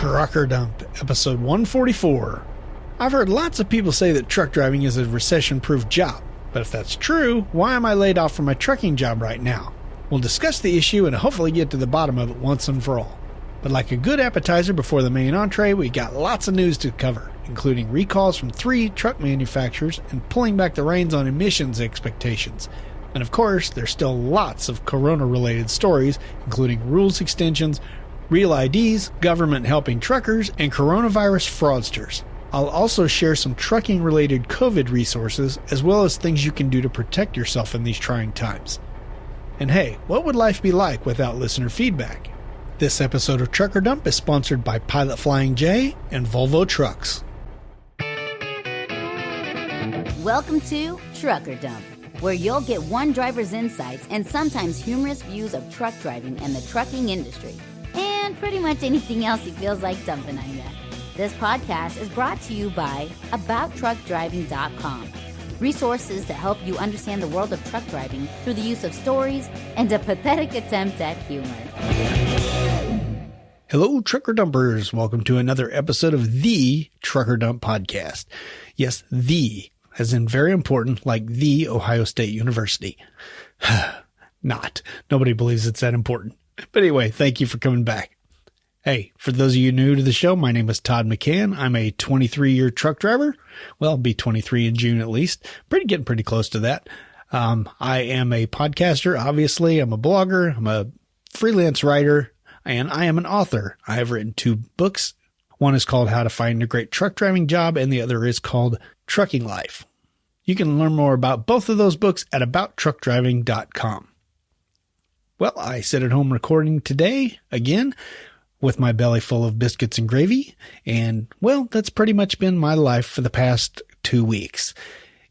Trucker Dump, episode 144. I've heard lots of people say that truck driving is a recession-proof job, but if that's true, why am I laid off from my trucking job right now? We'll discuss the issue and hopefully get to the bottom of it once and for all. But like a good appetizer before the main entree, we got lots of news to cover, including recalls from 3 truck manufacturers and pulling back the reins on emissions expectations. And of course, there's still lots of corona-related stories, including rules extensions, real IDs, government helping truckers, and coronavirus fraudsters. I'll also share some trucking-related COVID resources, as well as things you can do to protect yourself in these trying times. And hey, what would life be like without listener feedback? This episode of Trucker Dump is sponsored by Pilot Flying J and Volvo Trucks. Welcome to Trucker Dump, where you'll get one driver's insights and sometimes humorous views of truck driving and the trucking industry, and pretty much anything else he feels like dumping on you. This podcast is brought to you by abouttruckdriving.com. Resources to help you understand the world of truck driving through the use of stories and a pathetic attempt at humor. Hello, Trucker Dumpers. Welcome to another episode of the Trucker Dump Podcast. Yes, the, as in very important, like the Ohio State University. Not. Nobody believes it's that important. But anyway, thank you for coming back. Hey, for those of you new to the show, my name is Todd McCann. I'm a 23-year truck driver. Well, I'll be 23 in June at least. Getting pretty close to that. I am a podcaster, obviously. I'm a blogger. I'm a freelance writer, and I am an author. I have written 2 books. One is called How to Find a Great Truck Driving Job, and the other is called Trucking Life. You can learn more about both of those books at abouttruckdriving.com. Well, I sit at home recording today, again, with my belly full of biscuits and gravy. And, well, that's pretty much been my life for the past 2 weeks.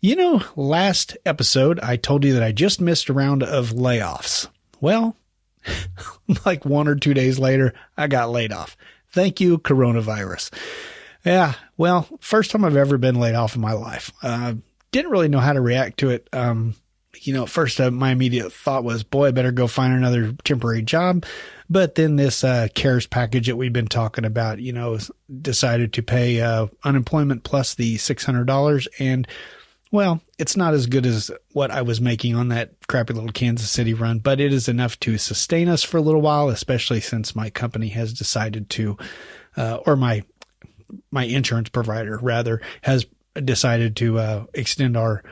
You know, last episode, I told you that I just missed a round of layoffs. Well, like 1 or 2 days later, I got laid off. Thank you, coronavirus. Yeah, well, first time I've ever been laid off in my life. Didn't really know how to react to it. At first my immediate thought was, boy, I better go find another temporary job. But then this CARES package that we've been talking about, decided to pay unemployment plus the $600. And, well, it's not as good as what I was making on that crappy little Kansas City run, but it is enough to sustain us for a little while, especially since my company has decided to, or my insurance provider, rather, has decided to extend our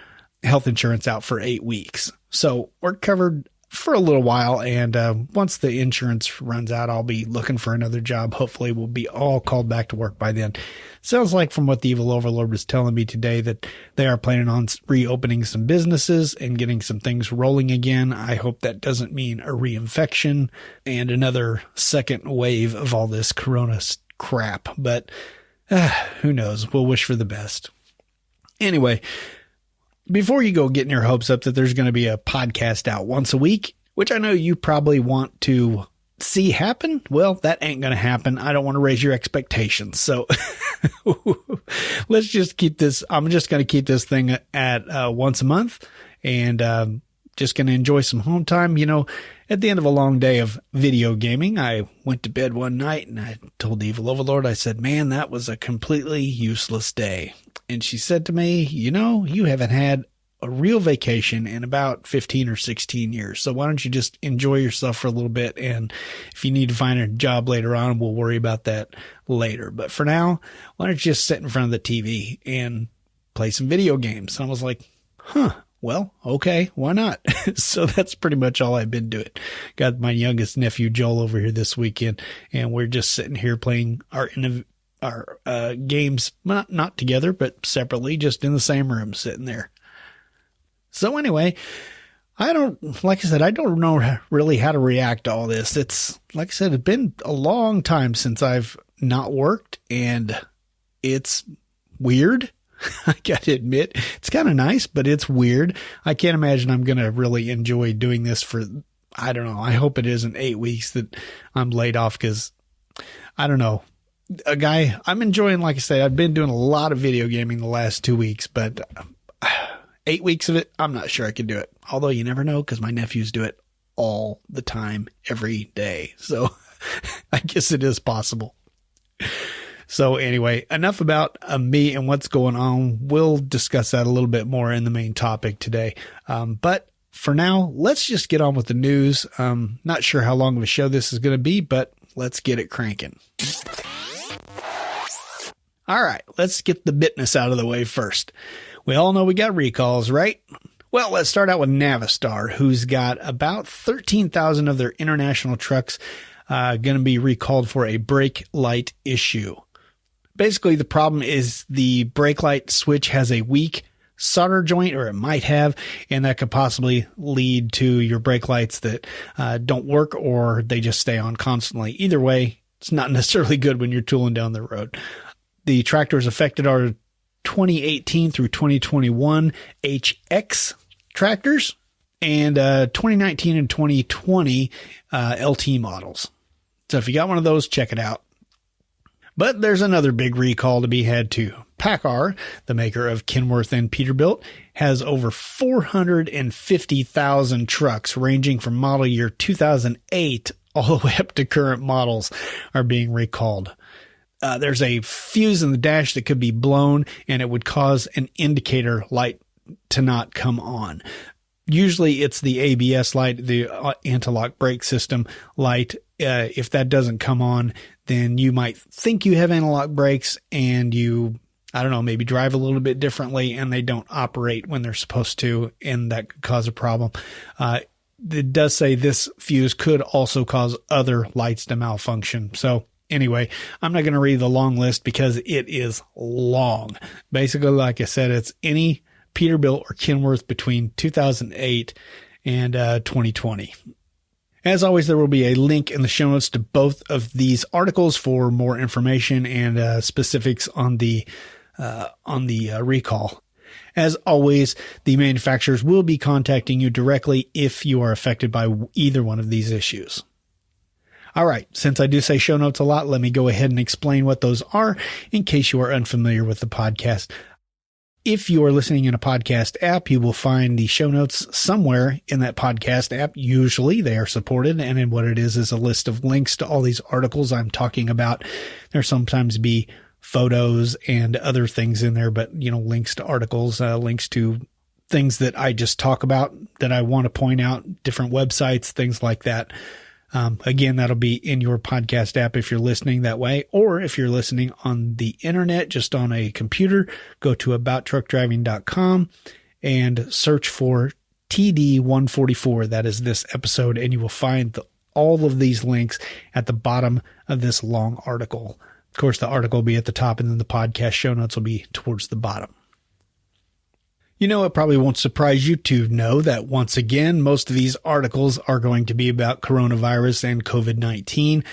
health insurance out for 8 weeks. So we're covered for a little while. And once the insurance runs out, I'll be looking for another job. Hopefully we'll be all called back to work by then. Sounds like from what the evil overlord was telling me today that they are planning on reopening some businesses and getting some things rolling again. I hope that doesn't mean a reinfection and another second wave of all this corona crap. But who knows? We'll wish for the best. Anyway, before you go getting your hopes up that there's going to be a podcast out once a week, which I know you probably want to see happen, well, that ain't going to happen. I don't want to raise your expectations. So let's just keep this. I'm just going to keep this thing at once a month and just going to enjoy some home time. At the end of a long day of video gaming, I went to bed one night and I told the evil overlord, I said, man, that was a completely useless day. And she said to me, you haven't had a real vacation in about 15 or 16 years. So why don't you just enjoy yourself for a little bit? And if you need to find a job later on, we'll worry about that later. But for now, why don't you just sit in front of the TV and play some video games? And I was like, well, okay, why not? So that's pretty much all I've been doing. Got my youngest nephew, Joel, over here this weekend, and we're just sitting here playing our games, not together, but separately, just in the same room, sitting there. So anyway, like I said, I don't know really how to react to all this. It's, like I said, it's been a long time since I've not worked, and it's weird. I got to admit, it's kind of nice, but it's weird. I can't imagine I'm going to really enjoy doing this for, I don't know. I hope it isn't 8 weeks that I'm laid off because, I don't know. I'm enjoying, like I say, I've been doing a lot of video gaming the last 2 weeks, but 8 weeks of it, I'm not sure I can do it. Although you never know because my nephews do it all the time, every day. So I guess it is possible. So anyway, enough about me and what's going on. We'll discuss that a little bit more in the main topic today. But for now, let's just get on with the news. Not sure how long of a show this is going to be, but let's get it cranking. All right, let's get the business out of the way first. We all know we got recalls, right? Well, let's start out with Navistar, who's got about 13,000 of their international trucks going to be recalled for a brake light issue. Basically, the problem is the brake light switch has a weak solder joint, or it might have, and that could possibly lead to your brake lights that don't work, or they just stay on constantly. Either way, it's not necessarily good when you're tooling down the road. The tractors affected are 2018 through 2021 HX tractors and 2019 and 2020 LT models. So if you got one of those, check it out. But there's another big recall to be had too. PACCAR, the maker of Kenworth and Peterbilt, has over 450,000 trucks ranging from model year 2008 all the way up to current models are being recalled. There's a fuse in the dash that could be blown, and it would cause an indicator light to not come on. Usually it's the ABS light, the anti-lock brake system light. If that doesn't come on, then you might think you have anti-lock brakes and you, I don't know, maybe drive a little bit differently and they don't operate when they're supposed to, and that could cause a problem. It does say this fuse could also cause other lights to malfunction. So anyway, I'm not going to read the long list because it is long. Basically, like I said, it's any Peterbilt or Kenworth between 2008 and 2020. As always, there will be a link in the show notes to both of these articles for more information and specifics on the recall. As always, the manufacturers will be contacting you directly if you are affected by either one of these issues. All right, since I do say show notes a lot, let me go ahead and explain what those are in case you are unfamiliar with the podcast. If you are listening in a podcast app, you will find the show notes somewhere in that podcast app. Usually they are supported, and in what it is a list of links to all these articles I'm talking about. There sometimes be photos and other things in there, but links to articles, links to things that I just talk about that I want to point out, different websites, things like that. Again, that'll be in your podcast app if you're listening that way, or if you're listening on the internet, just on a computer, go to abouttruckdriving.com and search for TD144. That is this episode, and you will find all of these links at the bottom of this long article. Of course, the article will be at the top, and then the podcast show notes will be towards the bottom. It probably won't surprise you to know that once again, most of these articles are going to be about coronavirus and COVID-19.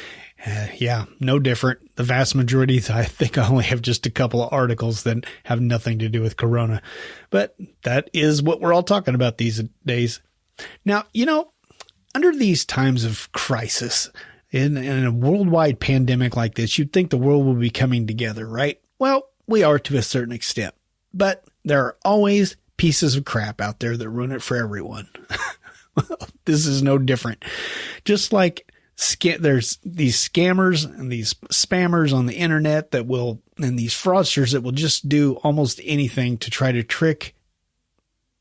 Yeah, no different. The vast majority, I think I only have just a couple of articles that have nothing to do with corona. But that is what we're all talking about these days. Now, under these times of crisis, in a worldwide pandemic like this, you'd think the world will be coming together, right? Well, we are to a certain extent. But there are always pieces of crap out there that ruin it for everyone. This is no different. Just like there's these scammers and these spammers on the internet and these fraudsters that will just do almost anything to try to trick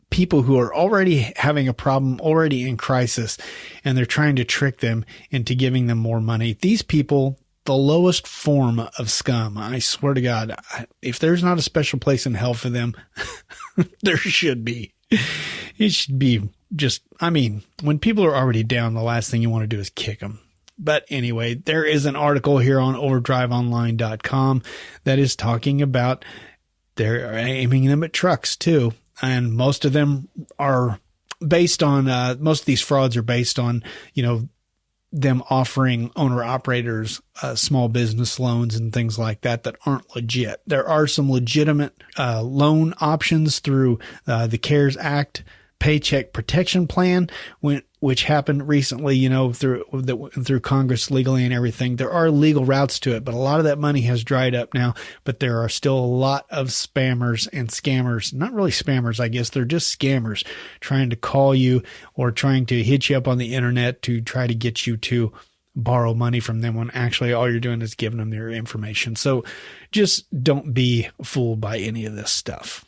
people who are already having a problem, already in crisis, and they're trying to trick them into giving them more money. These people, the lowest form of scum, I swear to God, if there's not a special place in hell for them, there should be. It should be just, when people are already down, the last thing you want to do is kick them. But anyway, there is an article here on overdriveonline.com that is talking about they're aiming them at trucks too. And most of them are based on, most of these frauds are based on, them offering owner-operators small business loans and things like that aren't legit. There are some legitimate loan options through the CARES Act Paycheck Protection Plan, which happened recently, through Congress legally and everything. There are legal routes to it, but a lot of that money has dried up now. But there are still a lot of spammers and scammers, not really spammers, I guess. They're just scammers trying to call you or trying to hit you up on the internet to try to get you to borrow money from them when actually all you're doing is giving them their information. So just don't be fooled by any of this stuff.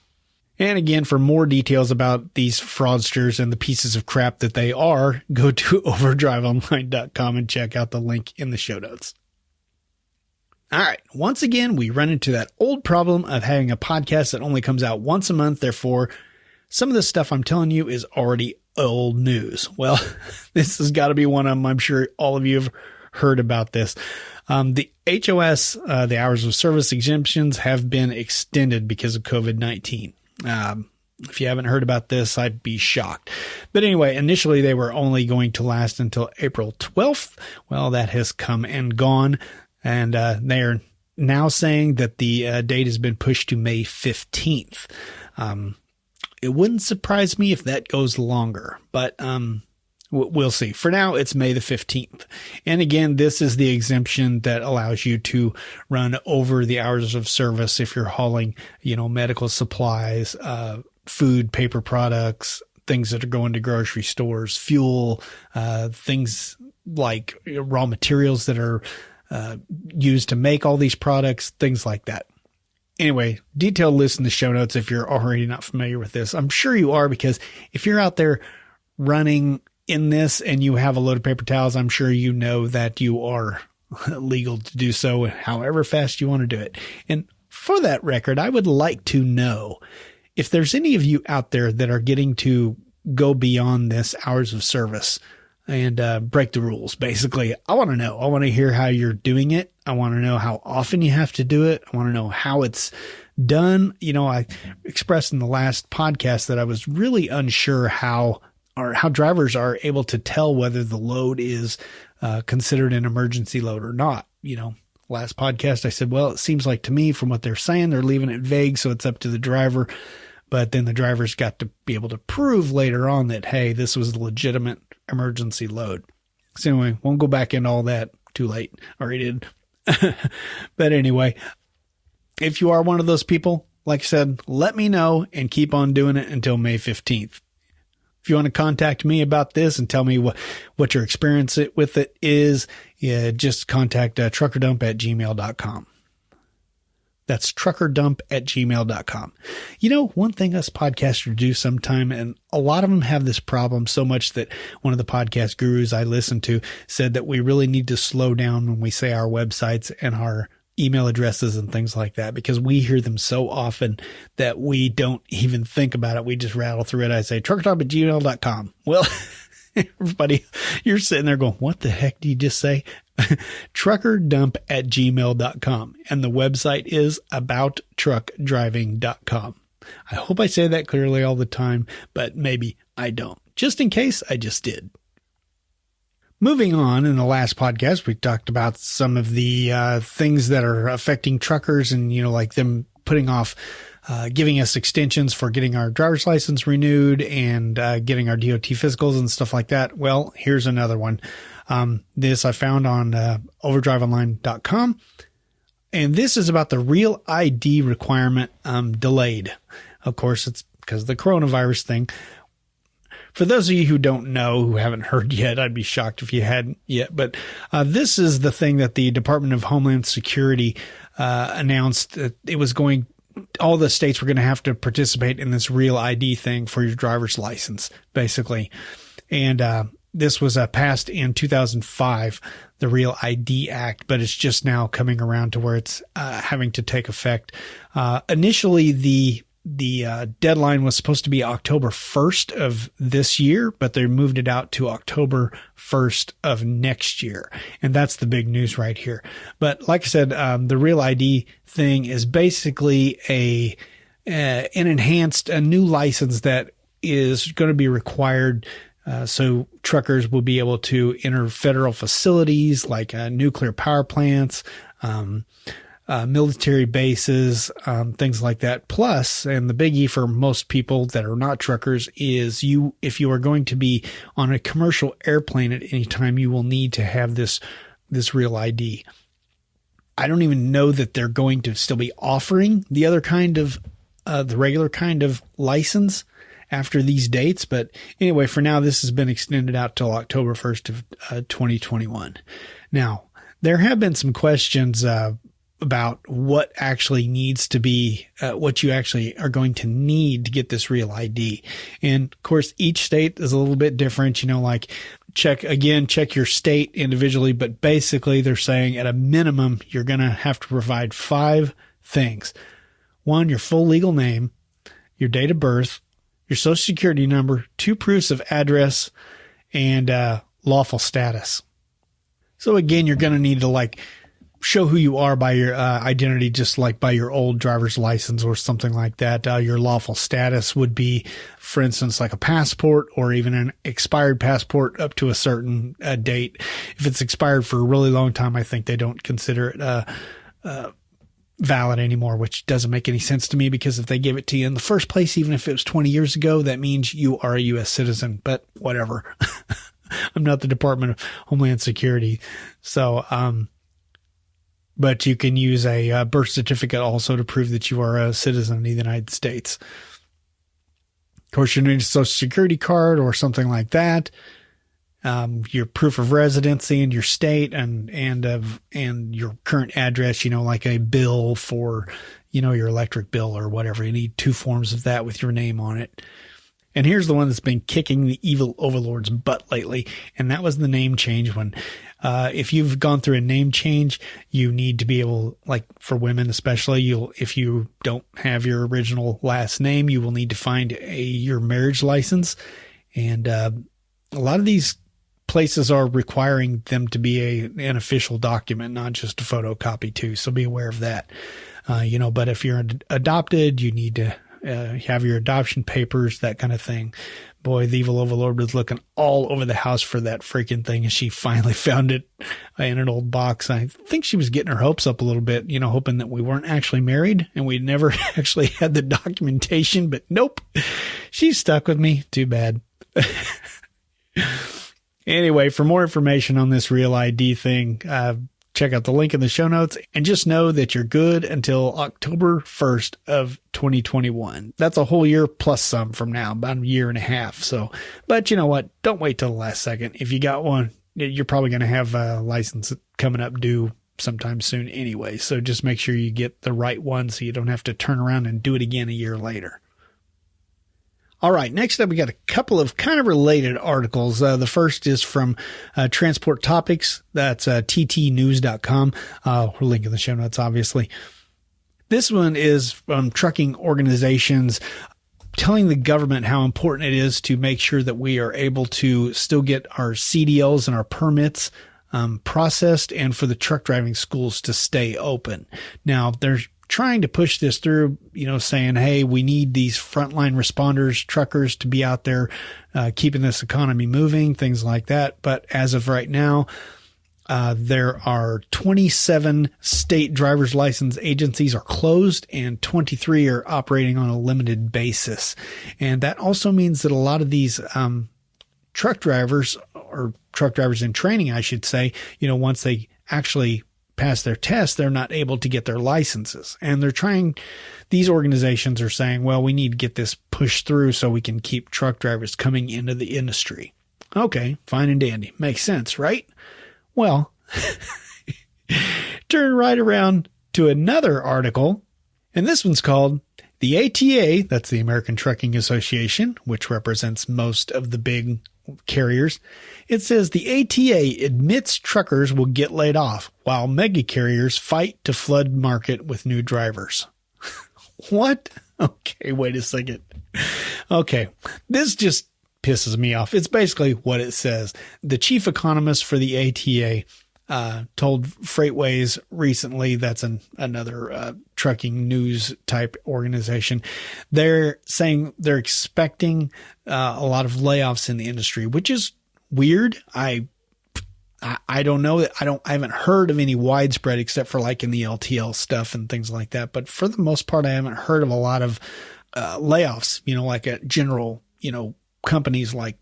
And again, for more details about these fraudsters and the pieces of crap that they are, go to overdriveonline.com and check out the link in the show notes. All right. Once again, we run into that old problem of having a podcast that only comes out once a month. Therefore, some of this stuff I'm telling you is already old news. Well, this has got to be one of them. I'm sure all of you have heard about this. The HOS, the hours of service exemptions, have been extended because of COVID-19. If you haven't heard about this, I'd be shocked. But anyway, initially they were only going to last until April 12th. Well, that has come and gone. And they are now saying that the date has been pushed to May 15th. It wouldn't surprise me if that goes longer, but we'll see. For now, it's May the 15th. And again, this is the exemption that allows you to run over the hours of service if you're hauling, medical supplies, food, paper products, things that are going to grocery stores, fuel, things like raw materials that are used to make all these products, things like that. Anyway, detailed list in the show notes if you're already not familiar with this. I'm sure you are, because if you're out there running in this and you have a load of paper towels, I'm sure you know that you are legal to do so however fast you want to do it. And for that record, I would like to know if there's any of you out there that are getting to go beyond this hours of service and break the rules. Basically, I want to know. I want to hear how you're doing it. I want to know how often you have to do it. I want to know how it's done. I expressed in the last podcast that I was really unsure how drivers are able to tell whether the load is considered an emergency load or not. Last podcast I said, well, it seems like to me from what they're saying, they're leaving it vague, so it's up to the driver. But then the driver's got to be able to prove later on that, hey, this was a legitimate emergency load. So anyway, won't go back into all that. Too late. Already did. But anyway, if you are one of those people, like I said, let me know and keep on doing it until May 15th. If you want to contact me about this and tell me what your experience with it is, just contact truckerdump@gmail.com. That's truckerdump@gmail.com. One thing us podcasters do sometime, and a lot of them have this problem so much that one of the podcast gurus I listened to said that we really need to slow down when we say our websites and our email addresses and things like that, because we hear them so often that we don't even think about it. We just rattle through it. I say truckerdump@gmail.com. Well, everybody, you're sitting there going, what the heck did you just say? truckerdump@gmail.com. And the website is abouttruckdriving.com. I hope I say that clearly all the time, but maybe I don't. Just in case, I just did. Moving on, in the last podcast, we talked about some of the things that are affecting truckers and, like them putting off giving us extensions for getting our driver's license renewed and getting our DOT physicals and stuff like that. Well, here's another one. This I found on overdriveonline.com. And this is about the real ID requirement delayed. Of course, it's because of the coronavirus thing. For those of you who don't know, who haven't heard yet, I'd be shocked if you hadn't yet. But this is the thing that the Department of Homeland Security announced that it was going. All the states were going to have to participate in this real ID thing for your driver's license, basically. And this was passed in 2005, the Real ID Act, but it's just now coming around to where it's having to take effect. Initially, the deadline was supposed to be October 1st of this year, but they moved it out to October 1st of next year. And that's the big news right here. But like I said, the Real ID thing is basically an enhanced, a new license that is going to be required. So truckers will be able to enter federal facilities like nuclear power plants, military bases, things like that. Plus, and the biggie for most people that are not truckers is if you are going to be on a commercial airplane at any time, you will need to have this real ID. I don't even know that they're going to still be offering the other kind of, the regular kind of license after these dates. But anyway, for now, this has been extended out till October 1st of 2021. Now, there have been some questions about what actually needs to be, what you actually are going to need to get this real ID. And of course, each state is a little bit different, like check your state individually, but basically they're saying at a minimum, you're going to have to provide 5 things. 1, your full legal name, your date of birth, your social security number, 2 proofs of address, and lawful status. So again, you're going to need to show who you are by your identity, just like by your old driver's license or something like that. Your lawful status would be, for instance, like a passport or even an expired passport up to a certain date. If it's expired for a really long time, I think they don't consider it valid anymore, which doesn't make any sense to me, because if they gave it to you in the first place, even if it was 20 years ago, that means you are a U.S. citizen. But whatever. I'm not the Department of Homeland Security. So, but you can use a birth certificate also to prove that you are a citizen of the United States. Of course, you need a social security card or something like that. Your proof of residency in your state and your current address, like a bill for, your electric bill or whatever. You need 2 forms of that with your name on it. And here's the one that's been kicking the evil overlord's butt lately. And that was the name change one. If you've gone through a name change, you need to be able, for women especially, if you don't have your original last name, you will need to find your marriage license. And a lot of these places are requiring them to be an official document, not just a photocopy too. So be aware of that. But if you're adopted, you need to have your adoption papers, that kind of thing. Boy, the evil overlord was looking all over the house for that freaking thing, and she finally found it in an old box. I think she was getting her hopes up a little bit, hoping that we weren't actually married and we'd never actually had the documentation, but nope, she's stuck with me. Too bad. Anyway, for more information on this Real ID thing, check out the link in the show notes, and just know that you're good until October 1st of 2021. That's a whole year plus some from now, about a year and a half. So, but you know what? Don't wait till the last second. If you got one, you're probably going to have a license coming up due sometime soon anyway. So just make sure you get the right one so you don't have to turn around and do it again a year later. All right, next up, we got a couple of kind of related articles. The first is from Transport Topics. That's ttnews.com. We're linking in the show notes, obviously. This one is from trucking organizations telling the government how important it is to make sure that we are able to still get our CDLs and our permits processed, and for the truck driving schools to stay open. Now, there's trying to push this through, saying, hey, we need these frontline responders, truckers, to be out there keeping this economy moving, things like that. But as of right now, there are 27 state driver's license agencies are closed and 23 are operating on a limited basis. And that also means that a lot of these truck drivers, or truck drivers in training, I should say, once they actually pass their test, they're not able to get their licenses. And these organizations are saying, well, we need to get this pushed through so we can keep truck drivers coming into the industry. Okay, fine and dandy. Makes sense, right? Well, turn right around to another article, and this one's called the ATA, that's the American Trucking Association, which represents most of the big carriers. It says the ATA admits truckers will get laid off while mega carriers fight to flood market with new drivers. What? Okay, wait a second. Okay, this just pisses me off. It's basically what it says. The chief economist for the ATA told FreightWays recently, that's another trucking news type organization, they're saying they're expecting a lot of layoffs in the industry, which is weird. I don't know. I haven't heard of any widespread, except for like in the LTL stuff and things like that. But for the most part, I haven't heard of a lot of layoffs, like a general, companies like,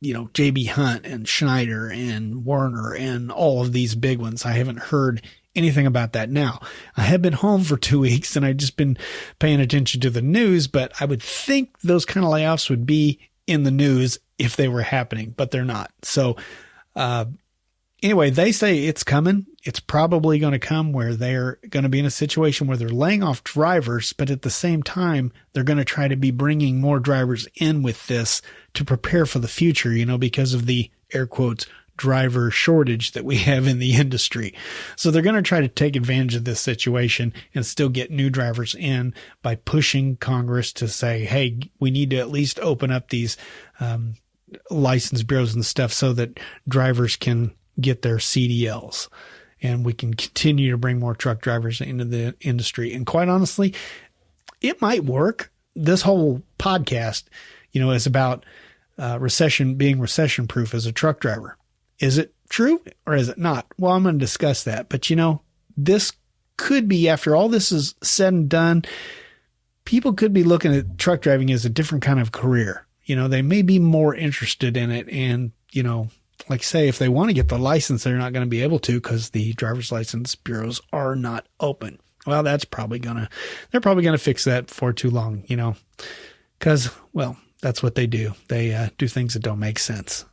JB Hunt and Schneider and Werner and all of these big ones. I haven't heard anything about that. Now, I have been home for 2 weeks and I've just been paying attention to the news, but I would think those kind of layoffs would be in the news if they were happening, but they're not. So, anyway, they say it's coming. It's probably going to come where they're going to be in a situation where they're laying off drivers, but at the same time, they're going to try to be bringing more drivers in with this to prepare for the future, because of the air quotes driver shortage that we have in the industry. So they're going to try to take advantage of this situation and still get new drivers in by pushing Congress to say, hey, we need to at least open up these license bureaus and stuff so that drivers can get their CDLs and we can continue to bring more truck drivers into the industry. And quite honestly, it might work. This whole podcast, is about being recession-proof as a truck driver. Is it true or is it not? Well, I'm going to discuss that. But, this could be, after all this is said and done, people could be looking at truck driving as a different kind of career. They may be more interested in it. And, like say, if they want to get the license, they're not going to be able to because the driver's license bureaus are not open. Well, they're probably going to fix that before too long, because, well, that's what they do. They do things that don't make sense.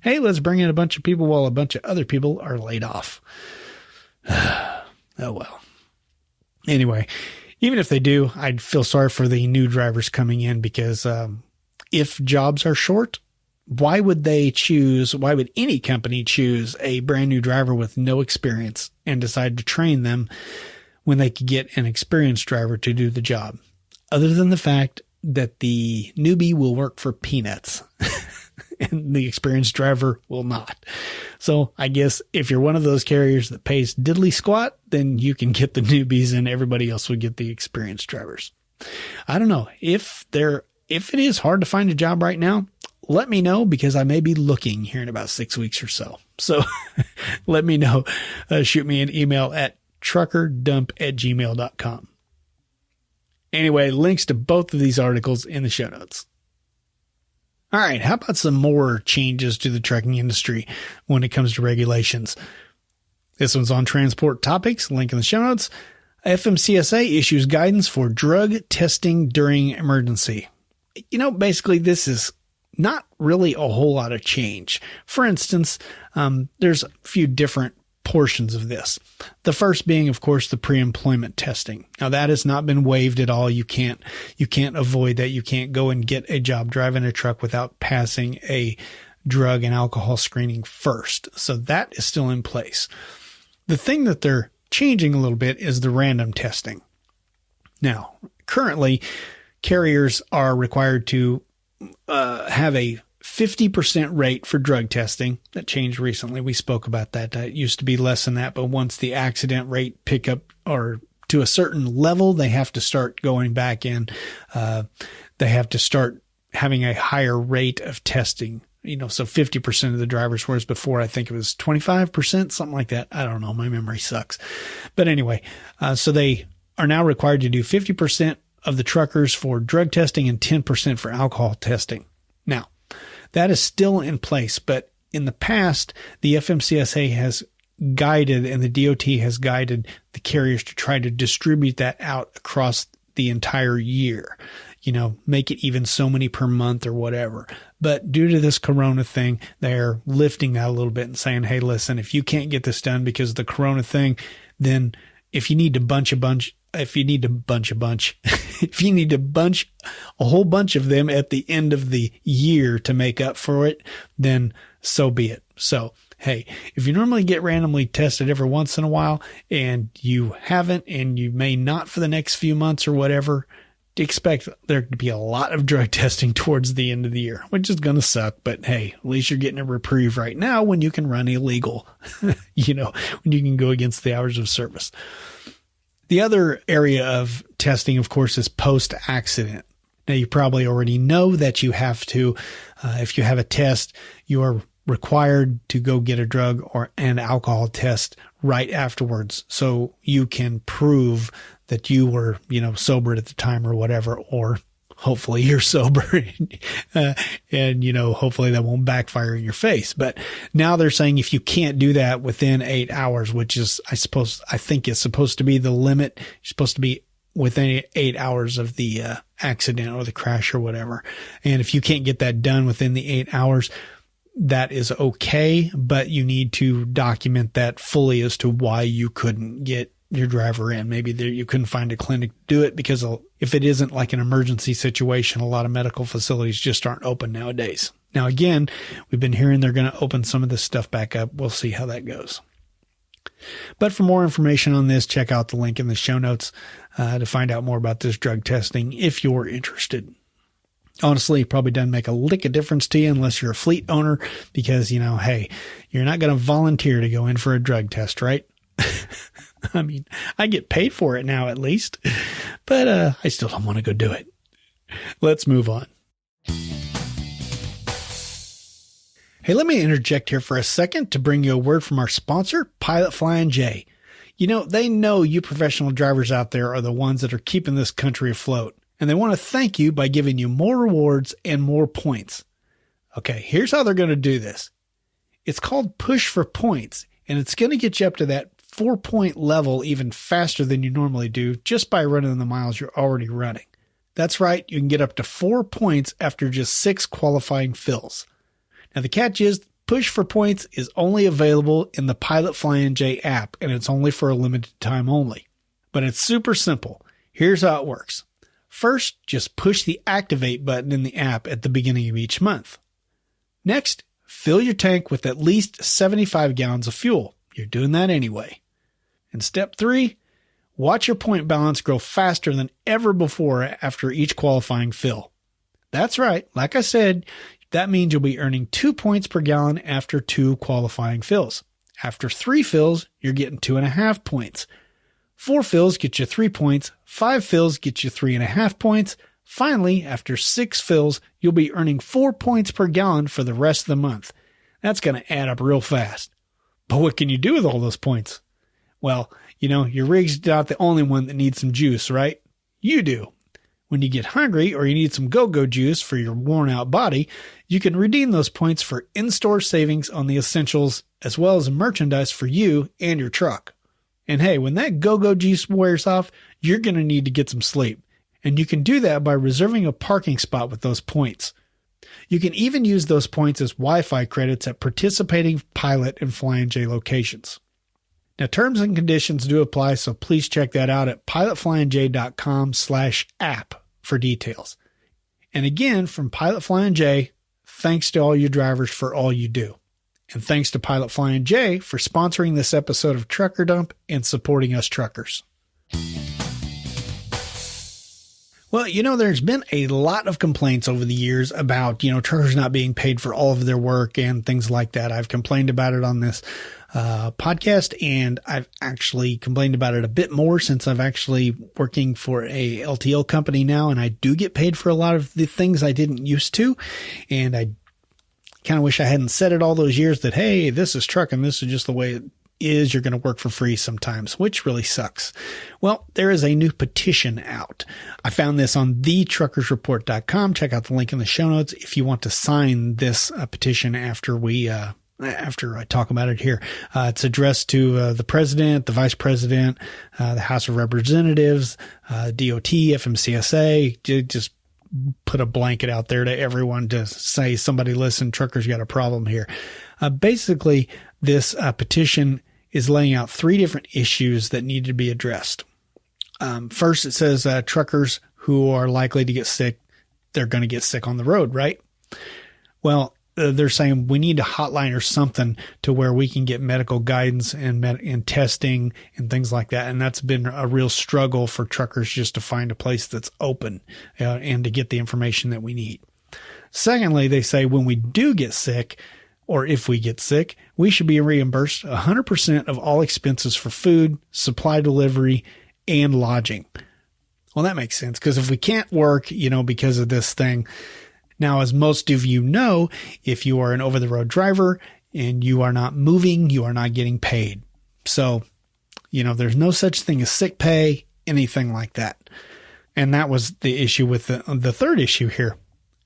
Hey, let's bring in a bunch of people while a bunch of other people are laid off. Oh, well. Anyway, even if they do, I'd feel sorry for the new drivers coming in because if jobs are short, why would any company choose a brand new driver with no experience and decide to train them when they could get an experienced driver to do the job? Other than the fact that the newbie will work for peanuts and the experienced driver will not. So I guess if you're one of those carriers that pays diddly squat, then you can get the newbies and everybody else would get the experienced drivers. I don't know. If it is hard to find a job right now, let me know because I may be looking here in about 6 weeks or so. So let me know. Shoot me an email at truckerdump@gmail.com. Anyway, links to both of these articles in the show notes. All right. How about some more changes to the trucking industry when it comes to regulations? This one's on Transport Topics, link in the show notes. FMCSA issues guidance for drug testing during emergency. Basically this is not really a whole lot of change. For instance, there's a few different portions of this. The first being, of course, the pre-employment testing. Now that has not been waived at all. You can't avoid that. You can't go and get a job driving a truck without passing a drug and alcohol screening first. So that is still in place. The thing that they're changing a little bit is the random testing. Now, currently, carriers are required to have a 50% rate for drug testing. That changed recently. We spoke about that. It used to be less than that, but once the accident rate pick up or to a certain level, they have to start going back in. They have to start having a higher rate of testing. So 50% of the drivers, whereas before I think it was 25%, something like that. I don't know. My memory sucks. But anyway, so they are now required to do 50% of the truckers for drug testing and 10% for alcohol testing. Now, that is still in place, but in the past, the FMCSA has guided and the DOT has guided the carriers to try to distribute that out across the entire year. Make it even so many per month or whatever. But due to this Corona thing, they're lifting that a little bit and saying, hey, listen, if you can't get this done because of the Corona thing, then if you need to bunch a whole bunch of them at the end of the year to make up for it, then so be it. So, hey, if you normally get randomly tested every once in a while and you haven't, and you may not for the next few months or whatever, expect there to be a lot of drug testing towards the end of the year, which is going to suck. But hey, at least you're getting a reprieve right now when you can run illegal, when you can go against the hours of service. The other area of testing, of course, is post-accident. Now, you probably already know that you have to, if you have a test, you are required to go get a drug or an alcohol test right afterwards, so you can prove that you were, sober at the time or whatever, or hopefully you're sober and, hopefully that won't backfire in your face. But now they're saying if you can't do that within 8 hours, which is, I think is supposed to be the limit, you're supposed to be within 8 hours of the accident or the crash or whatever. And if you can't get that done within the 8 hours, that is okay, but you need to document that fully as to why you couldn't get your driver in. Maybe you couldn't find a clinic to do it, because if it isn't like an emergency situation, a lot of medical facilities just aren't open nowadays. Now, again, we've been hearing they're going to open some of this stuff back up. We'll see how that goes. But for more information on this, check out the link in the show notes to find out more about this drug testing if you're interested. Honestly, it probably doesn't make a lick of difference to you unless you're a fleet owner, because, hey, you're not going to volunteer to go in for a drug test, right? I mean, I get paid for it now at least, but I still don't want to go do it. Let's move on. Hey, let me interject here for a second to bring you a word from our sponsor, Pilot Flying J. They know you professional drivers out there are the ones that are keeping this country afloat, and they want to thank you by giving you more rewards and more points. Okay, here's how they're going to do this. It's called Push for Points, and it's going to get you up to that 4-point level even faster than you normally do just by running the miles you're already running. That's right, you can get up to 4 points after just 6 qualifying fills. Now, the catch is Push for Points is only available in the Pilot Flying J app, and it's only for a limited time only. But it's super simple. Here's how it works. First, just push the Activate button in the app at the beginning of each month. Next, fill your tank with at least 75 gallons of fuel. You're doing that anyway. And step 3, watch your point balance grow faster than ever before after each qualifying fill. That's right. Like I said, that means you'll be earning 2 points per gallon after 2 qualifying fills. After 3 fills, you're getting 2.5 points. 4 fills get you 3 points. 5 fills get you 3.5 points. Finally, after 6 fills, you'll be earning 4 points per gallon for the rest of the month. That's going to add up real fast. But what can you do with all those points? Well, your rig's not the only one that needs some juice, right? You do. When you get hungry or you need some go-go juice for your worn-out body, you can redeem those points for in-store savings on the essentials as well as merchandise for you and your truck. And hey, when that go-go juice wears off, you're going to need to get some sleep. And you can do that by reserving a parking spot with those points. You can even use those points as Wi-Fi credits at participating Pilot and Flying J locations. Now, terms and conditions do apply, so please check that out at pilotflyingj.com/app for details. And again, from Pilot Flying J, thanks to all you drivers for all you do. And thanks to Pilot Flying J for sponsoring this episode of Trucker Dump and supporting us truckers. Well, there's been a lot of complaints over the years about, truckers not being paid for all of their work and things like that. I've complained about it on this podcast, and I've actually complained about it a bit more since I've actually working for a LTL company now, and I do get paid for a lot of the things I didn't used to. And I kind of wish I hadn't said it all those years that, hey, this is trucking. This is just the way it is. You're going to work for free sometimes, which really sucks. Well, there is a new petition out. I found this on thetruckersreport.com. Check out the link in the show notes if you want to sign this petition after I talk about it here. It's addressed to the president, the vice president, the House of Representatives, DOT, FMCSA. Just put a blanket out there to everyone to say, somebody listen, truckers got a problem here. Basically, this petition is laying out 3 different issues that need to be addressed. First, it says truckers who are likely to get sick, they're going to get sick on the road, right? Well, they're saying we need a hotline or something to where we can get medical guidance and testing and things like that. And that's been a real struggle for truckers just to find a place that's open and to get the information that we need. Secondly, they say when we do get sick, or if we get sick, we should be reimbursed 100% of all expenses for food, supply delivery, and lodging. Well, that makes sense, because if we can't work, because of this thing. Now, as most of you know, if you are an over-the-road driver and you are not moving, you are not getting paid. So, there's no such thing as sick pay, anything like that. And that was the issue with the third issue here.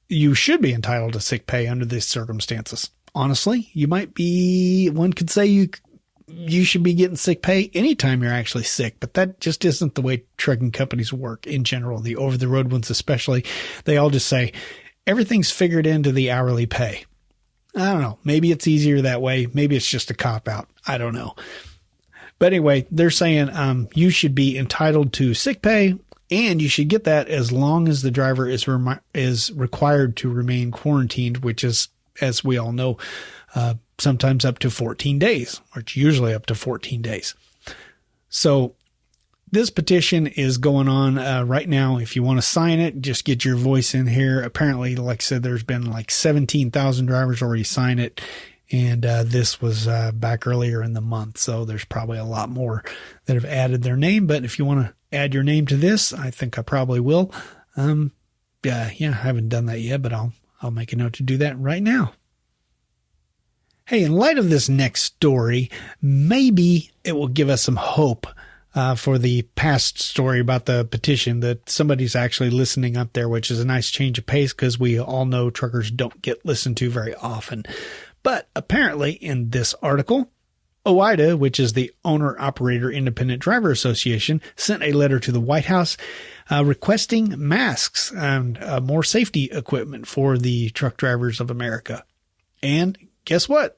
You should be entitled to sick pay under these circumstances. Honestly, one could say you should be getting sick pay anytime you're actually sick, but that just isn't the way trucking companies work in general. The over-the-road ones especially, they all just say everything's figured into the hourly pay. I don't know. Maybe it's easier that way. Maybe it's just a cop-out. I don't know. But anyway, they're saying you should be entitled to sick pay, and you should get that as long as the driver is required to remain quarantined, which is, as we all know, sometimes up to 14 days, or it's usually up to 14 days. So this petition is going on right now. If you want to sign it, just get your voice in here. Apparently, like I said, there's been like 17,000 drivers already sign it. And this was back earlier in the month. So there's probably a lot more that have added their name. But if you want to add your name to this, I think I probably will. I haven't done that yet, but I'll make a note to do that right now. Hey, in light of this next story, maybe it will give us some hope for the past story about the petition that somebody's actually listening up there, which is a nice change of pace because we all know truckers don't get listened to very often. But apparently in this article, OIDA, which is the Owner-Operator Independent Driver Association, sent a letter to the White House requesting masks and more safety equipment for the truck drivers of America. And guess what?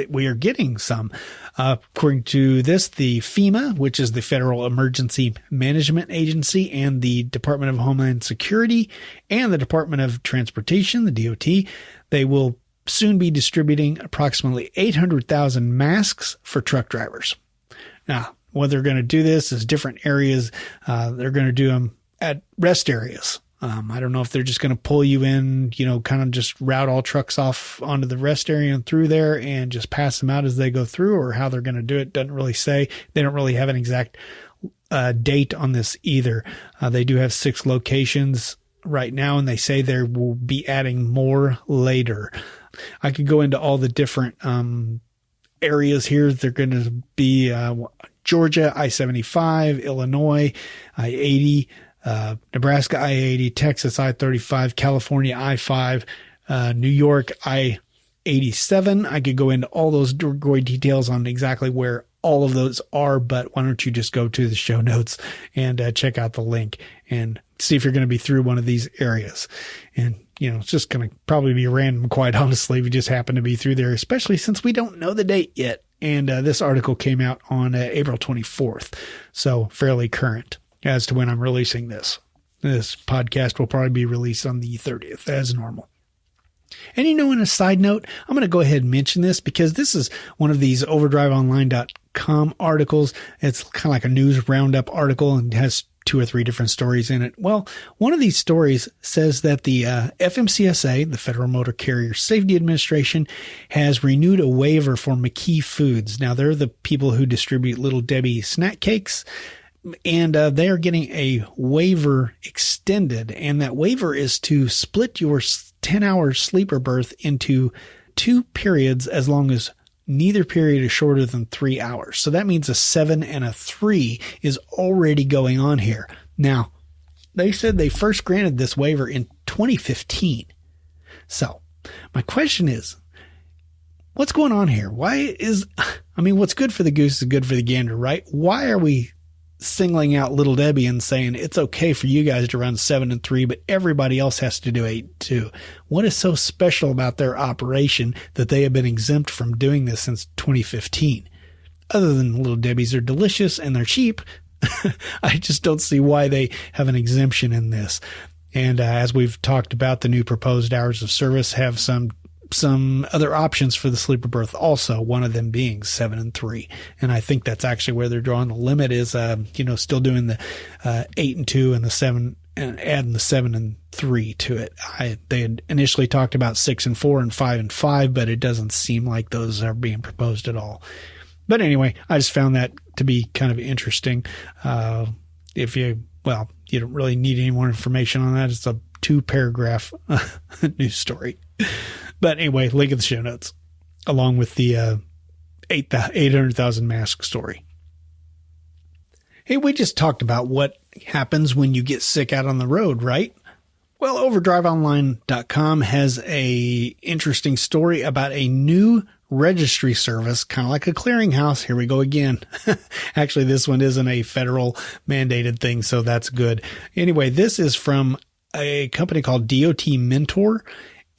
We are getting some. According to this, the FEMA, which is the Federal Emergency Management Agency, and the Department of Homeland Security and the Department of Transportation, the DOT, they will soon be distributing approximately 800,000 masks for truck drivers. Now, what they're going to do this is different areas. They're going to do them at rest areas. I don't know if they're just going to pull you in, kind of just route all trucks off onto the rest area and through there and just pass them out as they go through, or how they're going to do it. Doesn't really say. They don't really have an exact date on this either. They do have 6 locations right now, and they say they will be adding more later. I could go into all the different areas here. They're going to be Georgia, I-75, Illinois, I-80, Nebraska, I-80, Texas, I-35, California, I-5, New York, I-87. I could go into all those gory details on exactly where all of those are, but why don't you just go to the show notes and check out the link and see if you're going to be through one of these areas. And it's just going to probably be random, quite honestly, if you just happen to be through there, especially since we don't know the date yet. And this article came out on April 24th, so fairly current as to when I'm releasing this. This podcast will probably be released on the 30th, as normal. And in a side note, I'm going to go ahead and mention this because this is one of these overdriveonline.com articles. It's kind of like a news roundup article and has 2 or 3 different stories in it. Well, one of these stories says that the FMCSA, the Federal Motor Carrier Safety Administration, has renewed a waiver for McKee Foods. Now, they're the people who distribute Little Debbie snack cakes, and they are getting a waiver extended. And that waiver is to split your 10-hour sleeper berth into 2 periods as long as neither period is shorter than 3 hours. So that means a 7 and a 3 is already going on here. Now, they said they first granted this waiver in 2015. So my question is, what's going on here? What's good for the goose is good for the gander, right? Why are we singling out Little Debbie and saying it's okay for you guys to run 7 and 3, but everybody else has to do 8 and 2. What is so special about their operation that they have been exempt from doing this since 2015? Other than Little Debbie's are delicious and they're cheap, I just don't see why they have an exemption in this. And as we've talked about, the new proposed hours of service have some other options for the sleeper berth also, one of them being 7 and 3. And I think that's actually where they're drawing the limit is, still doing the 8 and 2 and the 7 and adding the 7 and 3 to it. They had initially talked about 6 and 4 and 5 and 5, but it doesn't seem like those are being proposed at all. But anyway, I just found that to be kind of interesting. You don't really need any more information on that. It's a 2-paragraph news story. But anyway, link in the show notes, along with the 800,000 mask story. Hey, we just talked about what happens when you get sick out on the road, right? Well, overdriveonline.com has a interesting story about a new registry service, kind of like a clearinghouse. Here we go again. Actually, this one isn't a federal mandated thing, so that's good. Anyway, this is from a company called DOT Mentor,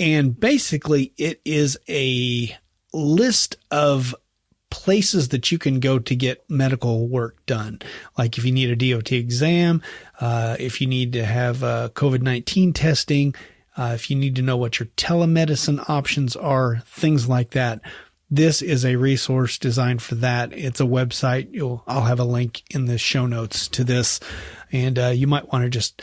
and basically it is a list of places that you can go to get medical work done. Like if you need a DOT exam, if you need to have COVID-19 testing, if you need to know what your telemedicine options are, things like that. This is a resource designed for that. It's a website. I'll have a link in the show notes to this. And you might want to just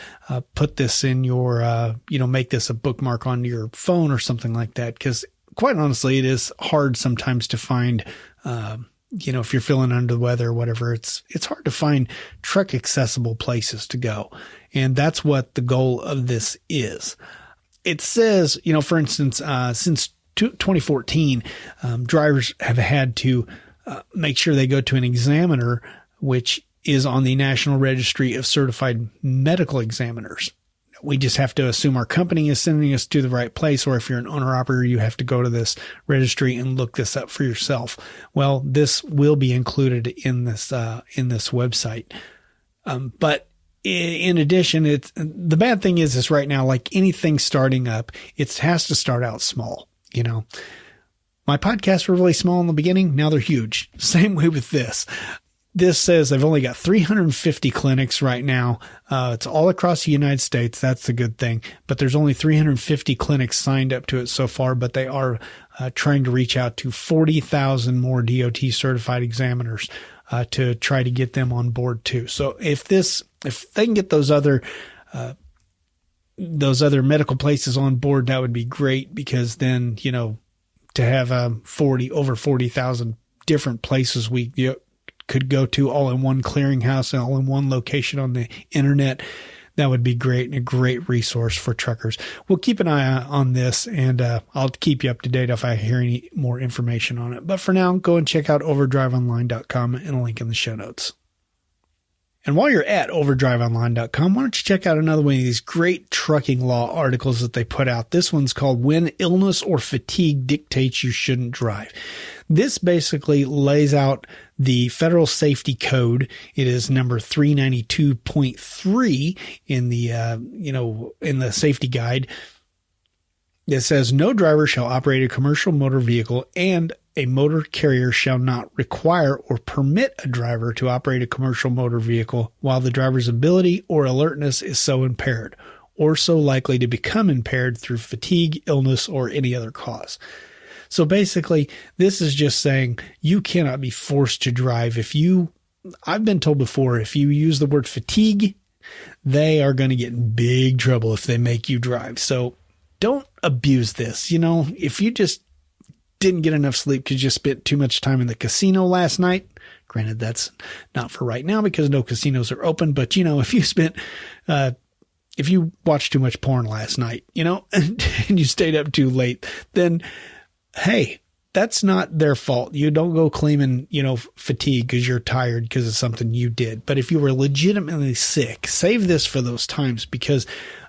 put this in your, make this a bookmark on your phone or something like that. Because quite honestly, it is hard sometimes to find, if you're feeling under the weather or whatever, it's hard to find truck accessible places to go. And that's what the goal of this is. It says, for instance, since 2014, drivers have had to make sure they go to an examiner, which is on the National Registry of Certified Medical Examiners. We just have to assume our company is sending us to the right place, or if you're an owner-operator, you have to go to this registry and look this up for yourself. Well, this will be included in this website. But in addition, the bad thing is right now, like anything starting up, it has to start out small. My podcasts were really small in the beginning. Now they're huge. Same way with this. This says they've only got 350 clinics right now. It's all across the United States. That's the good thing. But there's only 350 clinics signed up to it so far, but they are trying to reach out to 40,000 more DOT certified examiners to try to get them on board too. So if they can get those other medical places on board, that would be great, because then, to have over 40,000 different places we could go to all in one clearinghouse and all in one location on the internet, that would be great and a great resource for truckers. We'll keep an eye on this, and I'll keep you up to date if I hear any more information on it. But for now, go and check out overdriveonline.com and a link in the show notes. And while you're at overdriveonline.com, why don't you check out another one of these great trucking law articles that they put out. This one's called When Illness or Fatigue Dictates You Shouldn't Drive. This basically lays out the federal safety code. It is number 392.3 in the safety guide. It says no driver shall operate a commercial motor vehicle, and a motor carrier shall not require or permit a driver to operate a commercial motor vehicle while the driver's ability or alertness is so impaired, or so likely to become impaired through fatigue, illness, or any other cause. So basically, this is just saying you cannot be forced to drive. I've been told before, if you use the word fatigue, they are going to get in big trouble if they make you drive. So don't abuse this. If you just didn't get enough sleep because you spent too much time in the casino last night, granted that's not for right now because no casinos are open, but if you spent, if you watched too much porn last night, and you stayed up too late, then hey, that's not their fault. You don't go claiming, fatigue because you're tired because of something you did. But if you were legitimately sick, save this for those times, because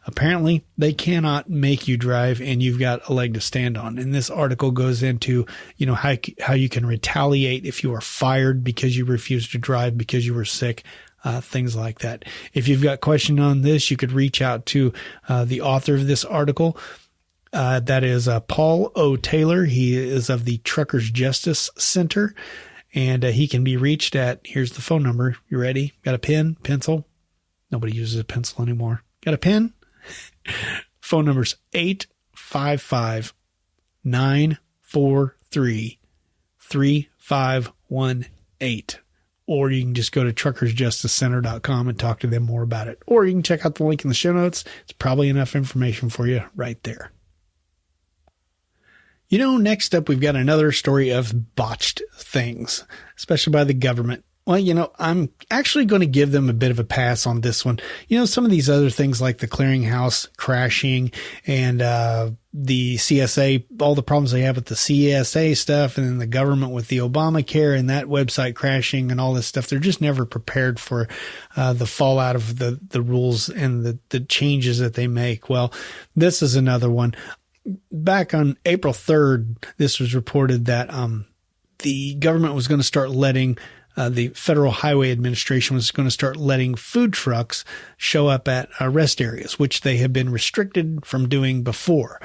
apparently they cannot make you drive and you've got a leg to stand on. And this article goes into, how you can retaliate if you are fired because you refused to drive because you were sick, things like that. If you've got questions on this, you could reach out to the author of this article. That is Paul O. Taylor. He is of the Truckers Justice Center, and he can be reached at, here's the phone number. You ready? Got a pen, pencil? Nobody uses a pencil anymore. Got a pen? Phone number's 855-943-3518. Or you can just go to truckersjusticecenter.com and talk to them more about it. Or you can check out the link in the show notes. It's probably enough information for you right there. Next up, we've got another story of botched things, especially by the government. Well, I'm actually going to give them a bit of a pass on this one. Some of these other things like the clearinghouse crashing and the CSA, all the problems they have with the CSA stuff, and then the government with the Obamacare and that website crashing and all this stuff. They're just never prepared for the fallout of the rules and the changes that they make. Well, this is another one. Back on April 3rd, this was reported that the government was going to start letting the Federal Highway Administration was going to start letting food trucks show up at rest areas, which they have been restricted from doing before.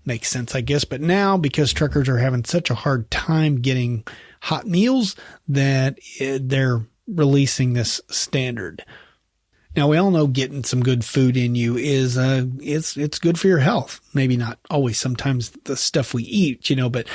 Makes sense, I guess. But now, because truckers are having such a hard time getting hot meals, that they're releasing this standard. Now, we all know getting some good food in you is, it's good for your health. Maybe not always sometimes the stuff we eat, but,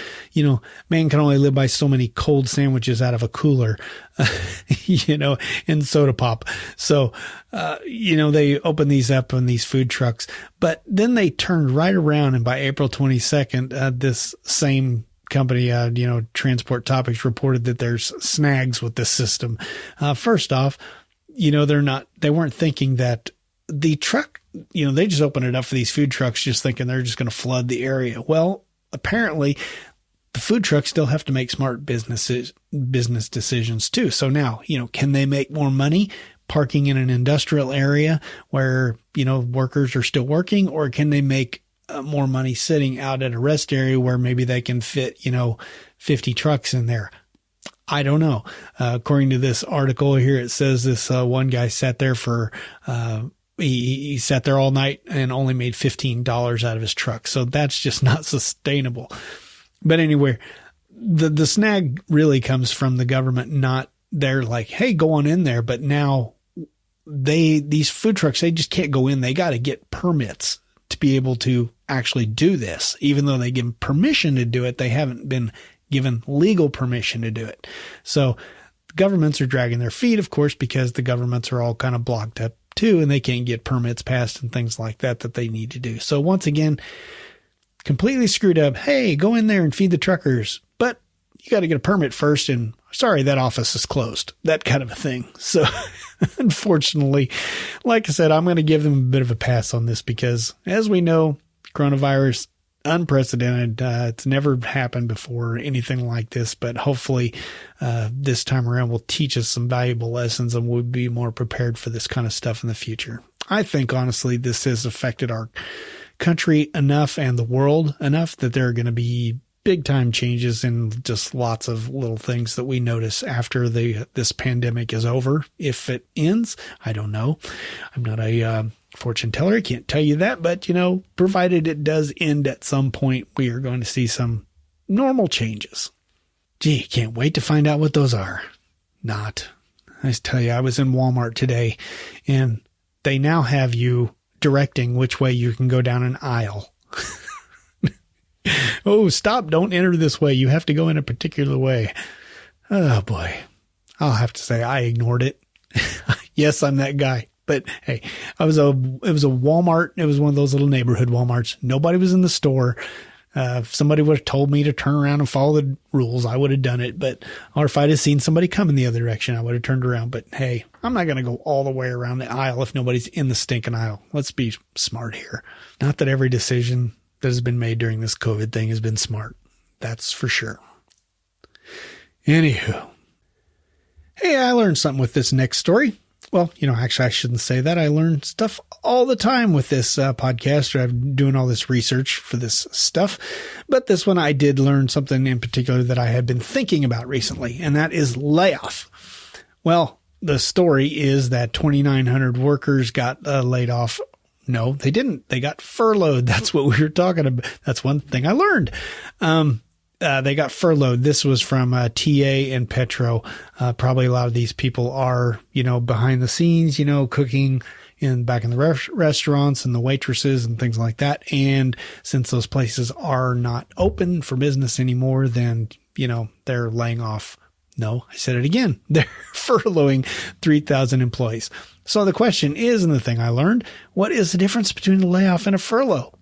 man can only live by so many cold sandwiches out of a cooler, and soda pop. So, they open these up on these food trucks, but then they turned right around. And by April 22nd, this same company, Transport Topics, reported that there's snags with this system. First off, they weren't thinking that the truck, they just opened it up for these food trucks, just thinking they're just going to flood the area. Well, apparently the food trucks still have to make smart business decisions too. So now, can they make more money parking in an industrial area where, workers are still working, or can they make more money sitting out at a rest area where maybe they can fit, 50 trucks in there? I don't know. According to this article here, it says this one guy sat there for he sat there all night and only made $15 out of his truck. So that's just not sustainable. But anyway, the snag really comes from the government. Not they're like, hey, go on in there. But now these food trucks, they just can't go in. They got to get permits to be able to actually do this. Even though they give them permission to do it, they haven't been given legal permission to do it. So governments are dragging their feet, of course, because the governments are all kind of blocked up too, and they can't get permits passed and things like that they need to do. So once again, completely screwed up. Hey, go in there and feed the truckers, but you got to get a permit first, and sorry, that office is closed. That kind of a thing. So unfortunately, like I said, I'm going to give them a bit of a pass on this because, as we know, coronavirus, unprecedented. It's never happened before, anything like this, but hopefully this time around will teach us some valuable lessons and we'll be more prepared for this kind of stuff in the future. I think, honestly, this has affected our country enough and the world enough that there are going to be big time changes in just lots of little things that we notice after this pandemic is over. If it ends, I don't know. I'm not a fortune teller. I can't tell you that, but provided it does end at some point, we are going to see some normal changes. Gee, can't wait to find out what those are. Not. I tell you, I was in Walmart today and they now have you directing which way you can go down an aisle. Oh, stop. Don't enter this way. You have to go in a particular way. Oh boy. I'll have to say I ignored it. Yes, I'm that guy. But hey, it was a Walmart. It was one of those little neighborhood Walmarts. Nobody was in the store. If somebody would have told me to turn around and follow the rules, I would have done it. Or if I'd have seen somebody come in the other direction, I would have turned around. But hey, I'm not going to go all the way around the aisle if nobody's in the stinking aisle. Let's be smart here. Not that every decision that has been made during this COVID thing has been smart. That's for sure. Anywho. Hey, I learned something with this next story. Well, actually, I shouldn't say that. I learn stuff all the time with this podcast. I'm doing all this research for this stuff. But this one, I did learn something in particular that I had been thinking about recently, and that is layoff. Well, the story is that 2,900 workers got laid off. No, they didn't. They got furloughed. That's what we were talking about. That's one thing I learned. They got furloughed. This was from TA and Petro. Probably a lot of these people are, behind the scenes, cooking back in the restaurants and the waitresses and things like that. And since those places are not open for business anymore, then, they're laying off. No, I said it again. They're furloughing 3,000 employees. So the question is, and the thing I learned, what is the difference between a layoff and a furlough?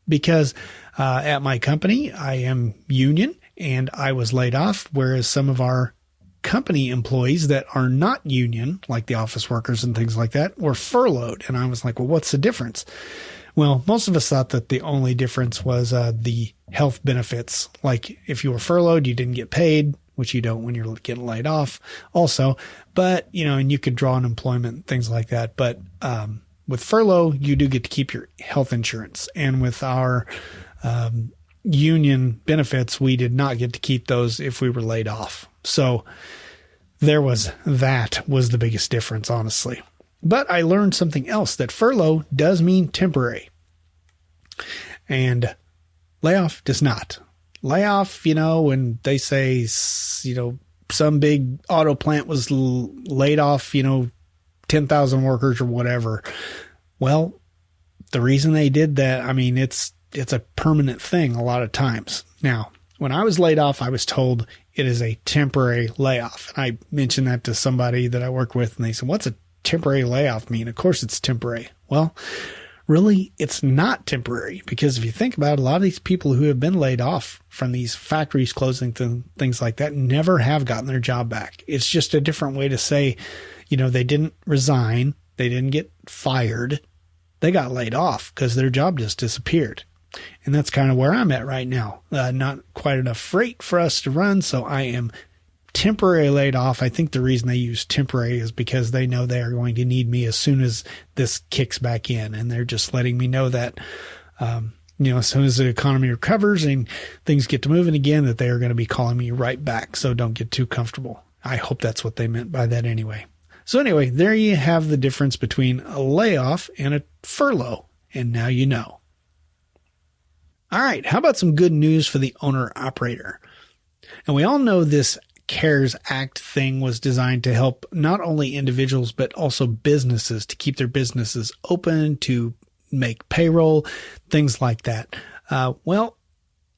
Because at my company, I am union and I was laid off, whereas some of our company employees that are not union, like the office workers and things like that, were furloughed. And I was like, well, what's the difference? Well, most of us thought that the only difference was the health benefits. Like if you were furloughed, you didn't get paid, which you don't when you're getting laid off also. But, and you could draw unemployment, things like that. But with furlough, you do get to keep your health insurance. And with our union benefits, we did not get to keep those if we were laid off. So that was the biggest difference, honestly. But I learned something else, that furlough does mean temporary. And layoff does not. Layoff, when they say, some big auto plant was laid off, 10,000 workers or whatever. Well, the reason they did that, it's a permanent thing a lot of times. Now, when I was laid off, I was told it is a temporary layoff. And I mentioned that to somebody that I work with, and they said, what's a temporary layoff mean? Of course it's temporary. Well, really, it's not temporary, because if you think about it, a lot of these people who have been laid off from these factories closing, things like that, never have gotten their job back. It's just a different way to say, they didn't resign. They didn't get fired. They got laid off because their job just disappeared. And that's kind of where I'm at right now. Not quite enough freight for us to run, so I am temporarily laid off. I think the reason they use temporary is because they know they are going to need me as soon as this kicks back in. And they're just letting me know that, as soon as the economy recovers and things get to moving again, that they are going to be calling me right back. So don't get too comfortable. I hope that's what they meant by that anyway. So anyway, there you have the difference between a layoff and a furlough. And now you know. All right. How about some good news for the owner-operator? And we all know this CARES Act thing was designed to help not only individuals, but also businesses to keep their businesses open, to make payroll, things like that.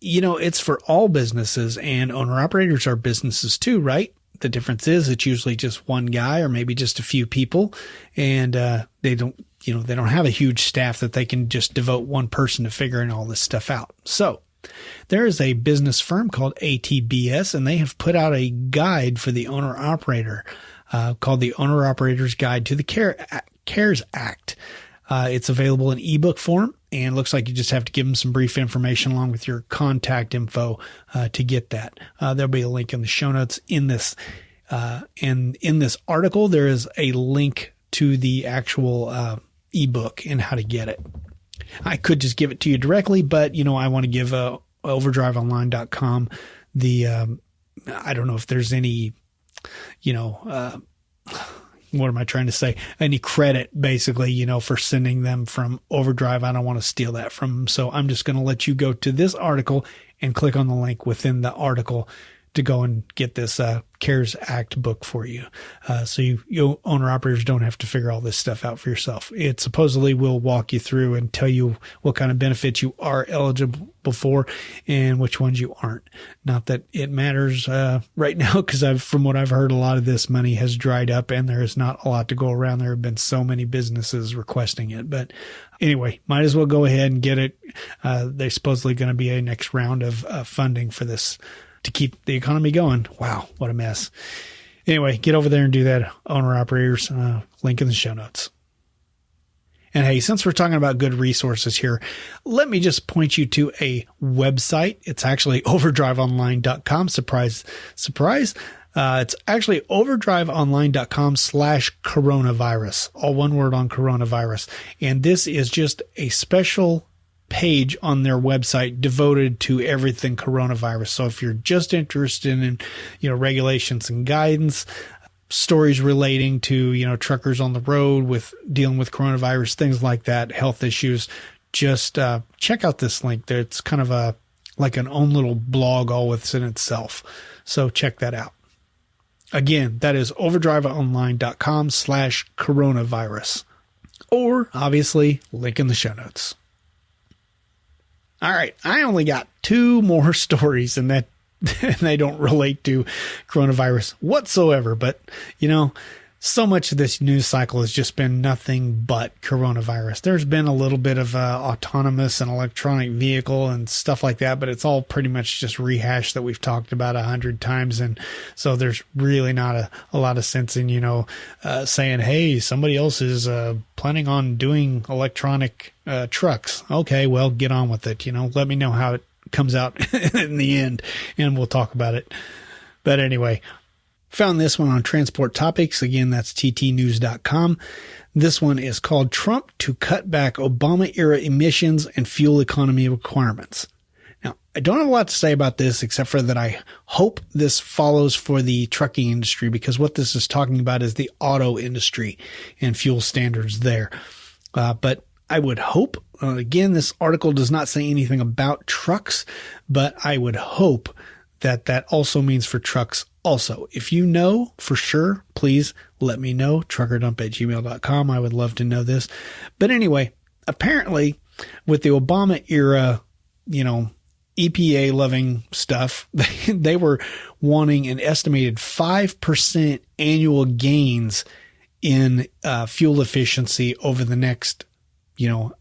It's for all businesses, and owner-operators are businesses too, right? The difference is it's usually just one guy or maybe just a few people, and they don't have a huge staff that they can just devote one person to figuring all this stuff out. So there is a business firm called ATBS, and they have put out a guide for the owner-operator called the Owner-Operator's Guide to the CARES Act. It's available in ebook form, and looks like you just have to give them some brief information along with your contact info to get that. There'll be a link in the show notes in this. And in this article, there is a link to the actual ebook and how to get it. I could just give it to you directly, but, I want to give overdriveonline.com I don't know if there's any, what am I trying to say? Any credit, basically, for sending them from Overdrive. I don't want to steal that from them. So I'm just going to let you go to this article and click on the link within the article to go and get this CARES Act book for you. So you owner-operators don't have to figure all this stuff out for yourself. It supposedly will walk you through and tell you what kind of benefits you are eligible for and which ones you aren't. Not that it matters right now, because from what I've heard, a lot of this money has dried up and there is not a lot to go around. There have been so many businesses requesting it. But anyway, might as well go ahead and get it. There's supposedly going to be a next round of funding for this to keep the economy going. Wow, what a mess. Anyway, get over there and do that, owner-operators. Link in the show notes. And hey, since we're talking about good resources here, let me just point you to a website. It's actually overdriveonline.com. Surprise, surprise. It's actually overdriveonline.com/coronavirus. All one word on coronavirus. And this is just a special page on their website devoted to everything coronavirus. So if you're just interested in, regulations and guidance, stories relating to, truckers on the road with dealing with coronavirus, things like that, health issues, just check out this link there. It's kind of like an own little blog all within itself. So check that out. Again, that is overdriveonline.com/coronavirus, or obviously link in the show notes. All right. I only got 2 more stories, and they don't relate to coronavirus whatsoever. But, So much of this news cycle has just been nothing but coronavirus. There's been a little bit of autonomous and electronic vehicle and stuff like that, but it's all pretty much just rehash that we've talked about 100 times. And so there's really not a lot of sense in, saying, hey, somebody else is planning on doing electronic trucks. Okay, well, get on with it. Let me know how it comes out in the end, and we'll talk about it. But anyway, found this one on Transport Topics. Again, that's ttnews.com. This one is called Trump to Cut Back Obama-Era Emissions and Fuel Economy Requirements. Now, I don't have a lot to say about this except for that I hope this follows for the trucking industry, because what this is talking about is the auto industry and fuel standards there. But I would hope, again, this article does not say anything about trucks, but I would hope that that also means for trucks also. If you know for sure, please let me know, truckerdump@gmail.com. I would love to know this. But anyway, apparently with the Obama era, EPA loving stuff, they were wanting an estimated 5% annual gains in fuel efficiency over the next,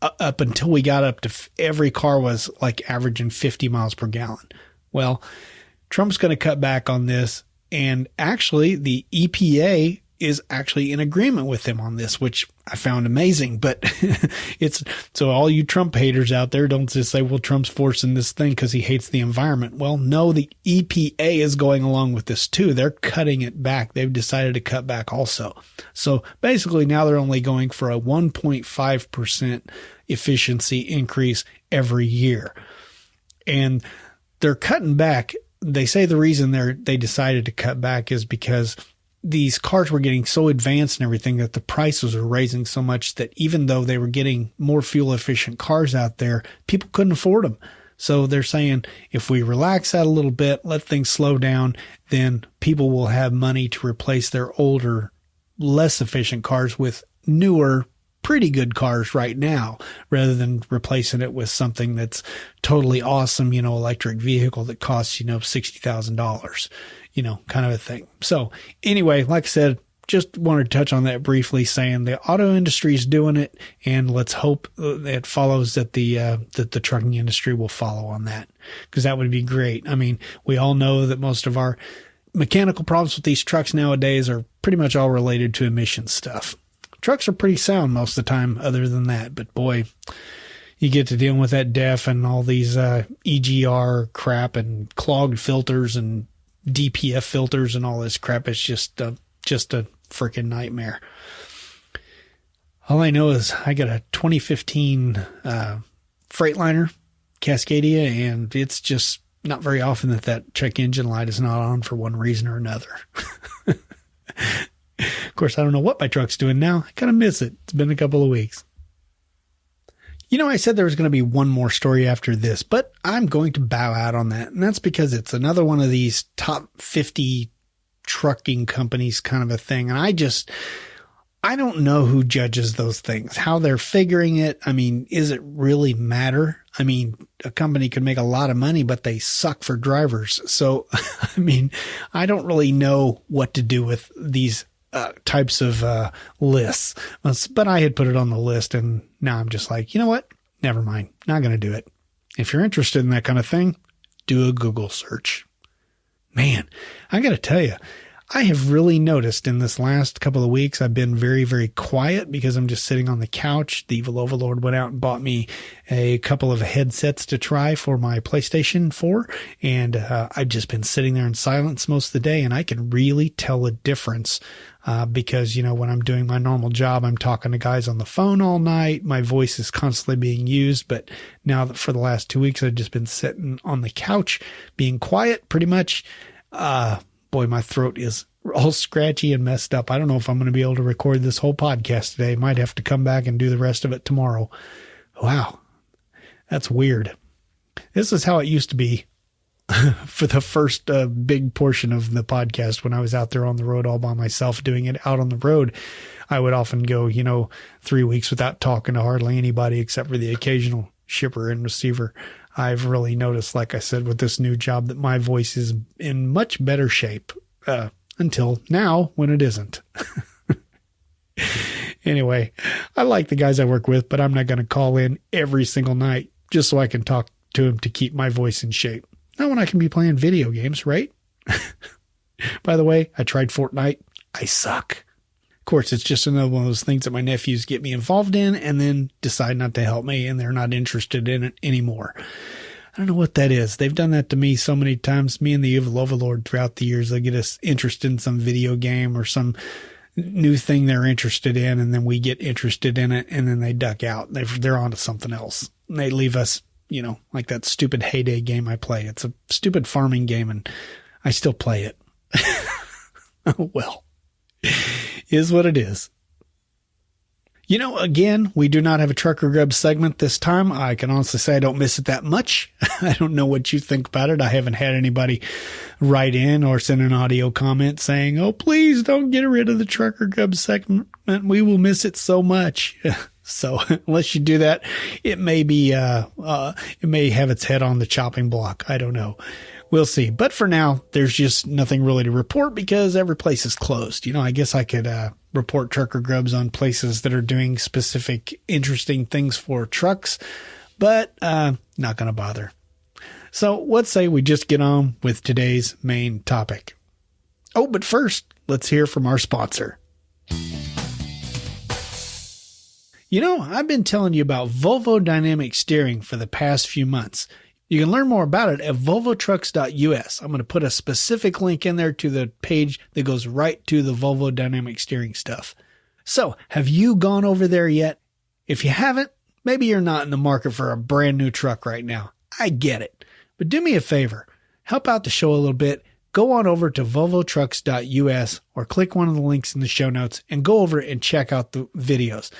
up until we got up to every car was like averaging 50 miles per gallon. Well, Trump's going to cut back on this. And actually, the EPA is actually in agreement with him on this, which I found amazing. But so all you Trump haters out there, don't just say, well, Trump's forcing this thing because he hates the environment. Well, no, the EPA is going along with this too. They're cutting it back. They've decided to cut back also. So basically now they're only going for a 1.5% efficiency increase every year. And they're cutting back. They say the reason they decided to cut back is because these cars were getting so advanced and everything that the prices were raising so much that even though they were getting more fuel efficient cars out there, people couldn't afford them. So they're saying if we relax that a little bit, let things slow down, then people will have money to replace their older, less efficient cars with newer, pretty good cars right now, rather than replacing it with something that's totally awesome, electric vehicle that costs, $60,000, kind of a thing. So anyway, like I said, just wanted to touch on that briefly, saying the auto industry is doing it, and let's hope it follows that the trucking industry will follow on that, because that would be great. I mean, we all know that most of our mechanical problems with these trucks nowadays are pretty much all related to emission stuff. Trucks are pretty sound most of the time other than that. But boy, you get to dealing with that DEF and all these EGR crap and clogged filters and DPF filters and all this crap. It's just a freaking nightmare. All I know is I got a 2015 Freightliner Cascadia, and it's just not very often that check engine light is not on for one reason or another. Of course, I don't know what my truck's doing now. I kind of miss it. It's been a couple of weeks. I said there was going to be one more story after this, but I'm going to bow out on that. And that's because it's another one of these top 50 trucking companies kind of a thing. And I don't know who judges those things, how they're figuring it. I mean, is it really matter? I mean, a company could make a lot of money, but they suck for drivers. So, I mean, I don't really know what to do with these types of lists, but I had put it on the list, and now I'm just like, you know what? Never mind. Not going to do it. If you're interested in that kind of thing, do a Google search. Man, I got to tell you, I have really noticed in this last couple of weeks, I've been very, very quiet because I'm just sitting on the couch. The evil overlord went out and bought me a couple of headsets to try for my PlayStation 4. And I've just been sitting there in silence most of the day, and I can really tell a difference because, when I'm doing my normal job, I'm talking to guys on the phone all night. My voice is constantly being used. But now that for the last 2 weeks, I've just been sitting on the couch being quiet pretty much. Boy, my throat is all scratchy and messed up. I don't know if I'm going to be able to record this whole podcast today. Might have to come back and do the rest of it tomorrow. Wow. That's weird. This is how it used to be for the first big portion of the podcast when I was out there on the road all by myself doing it out on the road. I would often go, 3 weeks without talking to hardly anybody except for the occasional shipper and receiver. I've really noticed, like I said, with this new job, that my voice is in much better shape until now when it isn't. Anyway, I like the guys I work with, but I'm not going to call in every single night just so I can talk to them to keep my voice in shape. Not when I can be playing video games, right? By the way, I tried Fortnite. I suck. Of course, it's just another one of those things that my nephews get me involved in and then decide not to help me, and they're not interested in it anymore. I don't know what that is. They've done that to me so many times. Me and the Evil Overlord throughout the years, they get us interested in some video game or some new thing they're interested in, and then we get interested in it, and then they duck out. They're on to something else. And they leave us, like that stupid Heyday game I play. It's a stupid farming game, and I still play it. Oh, well, is what it is. Again, we do not have a Trucker Grub segment this time. I can honestly say I don't miss it that much. I don't know what you think about it. I haven't had anybody write in or send an audio comment saying, oh, please don't get rid of the Trucker Grub segment. We will miss it so much. So unless you do that, it may have its head on the chopping block. I don't know. We'll see. But for now, there's just nothing really to report because every place is closed. I guess I could report trucker grubs on places that are doing specific interesting things for trucks, but not going to bother. So let's say we just get on with today's main topic. Oh, but first, let's hear from our sponsor. I've been telling you about Volvo Dynamic Steering for the past few months. You can learn more about it at volvotrucks.us. I'm going to put a specific link in there to the page that goes right to the Volvo Dynamic Steering stuff. So, have you gone over there yet? If you haven't, maybe you're not in the market for a brand new truck right now. I get it. But do me a favor. Help out the show a little bit. Go on over to volvotrucks.us or click one of the links in the show notes and go over and check out the videos.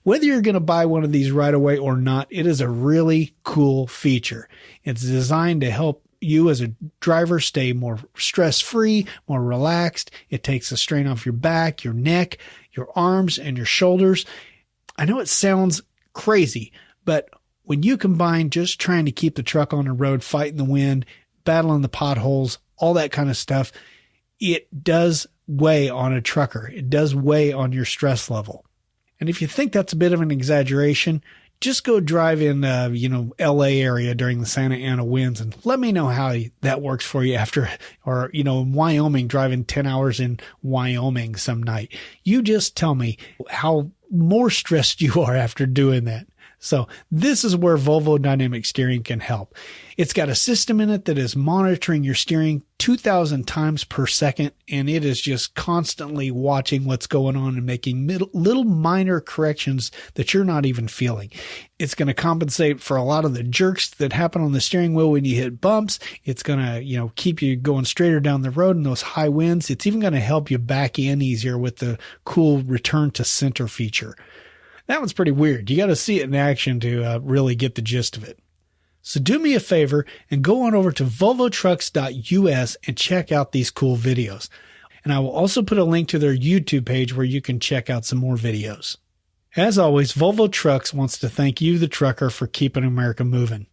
Whether you're going to buy one of these right away or not, it is a really cool feature. It's designed to help you as a driver stay more stress-free, more relaxed. It takes the strain off your back, your neck, your arms, and your shoulders. I know it sounds crazy, but when you combine just trying to keep the truck on the road, fighting the wind, battling the potholes, all that kind of stuff, it does weigh on a trucker. It does weigh on your stress level. And if you think that's a bit of an exaggeration, just go drive in, LA area during the Santa Ana winds and let me know how that works for you after, or, in Wyoming, driving 10 hours in Wyoming some night. You just tell me how more stressed you are after doing that. So this is where Volvo Dynamic Steering can help. It's got a system in it that is monitoring your steering 2,000 times per second, and it is just constantly watching what's going on and making little minor corrections that you're not even feeling. It's going to compensate for a lot of the jerks that happen on the steering wheel when you hit bumps. It's going to, keep you going straighter down the road in those high winds. It's even going to help you back in easier with the cool return to center feature. That one's pretty weird. You got to see it in action to really get the gist of it. So do me a favor and go on over to volvotrucks.us and check out these cool videos. And I will also put a link to their YouTube page where you can check out some more videos. As always, Volvo Trucks wants to thank you, the trucker, for keeping America moving.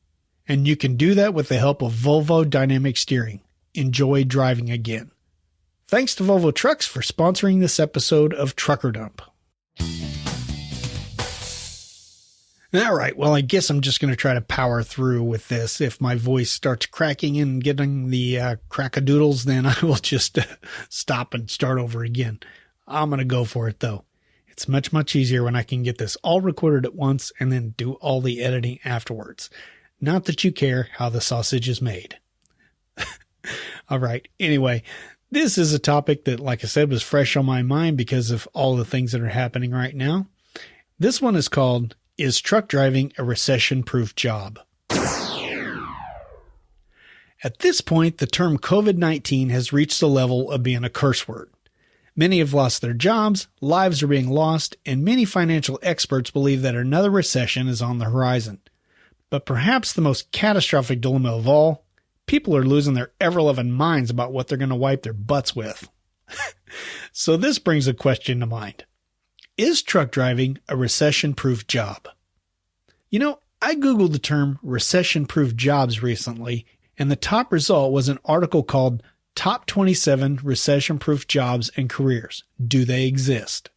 And you can do that with the help of Volvo Dynamic Steering. Enjoy driving again. Thanks to Volvo Trucks for sponsoring this episode of Trucker Dump. All right, well, I guess I'm just going to try to power through with this. If my voice starts cracking and getting the crackadoodles, then I will just stop and start over again. I'm going to go for it, though. It's much, much easier when I can get this all recorded at once and then do all the editing afterwards. Not that you care how the sausage is made. All right, anyway, this is a topic that, like I said, was fresh on my mind because of all the things that are happening right now. This one is called, Is Truck Driving a Recession-Proof Job? At this point, the term COVID-19 has reached the level of being a curse word. Many have lost their jobs, lives are being lost, and many financial experts believe that another recession is on the horizon. But perhaps the most catastrophic dilemma of all, people are losing their ever-loving minds about what they're going to wipe their butts with. So this brings a question to mind. Is truck driving a recession-proof job? I Googled the term recession-proof jobs recently, and the top result was an article called Top 27 Recession-Proof Jobs and Careers. Do they exist?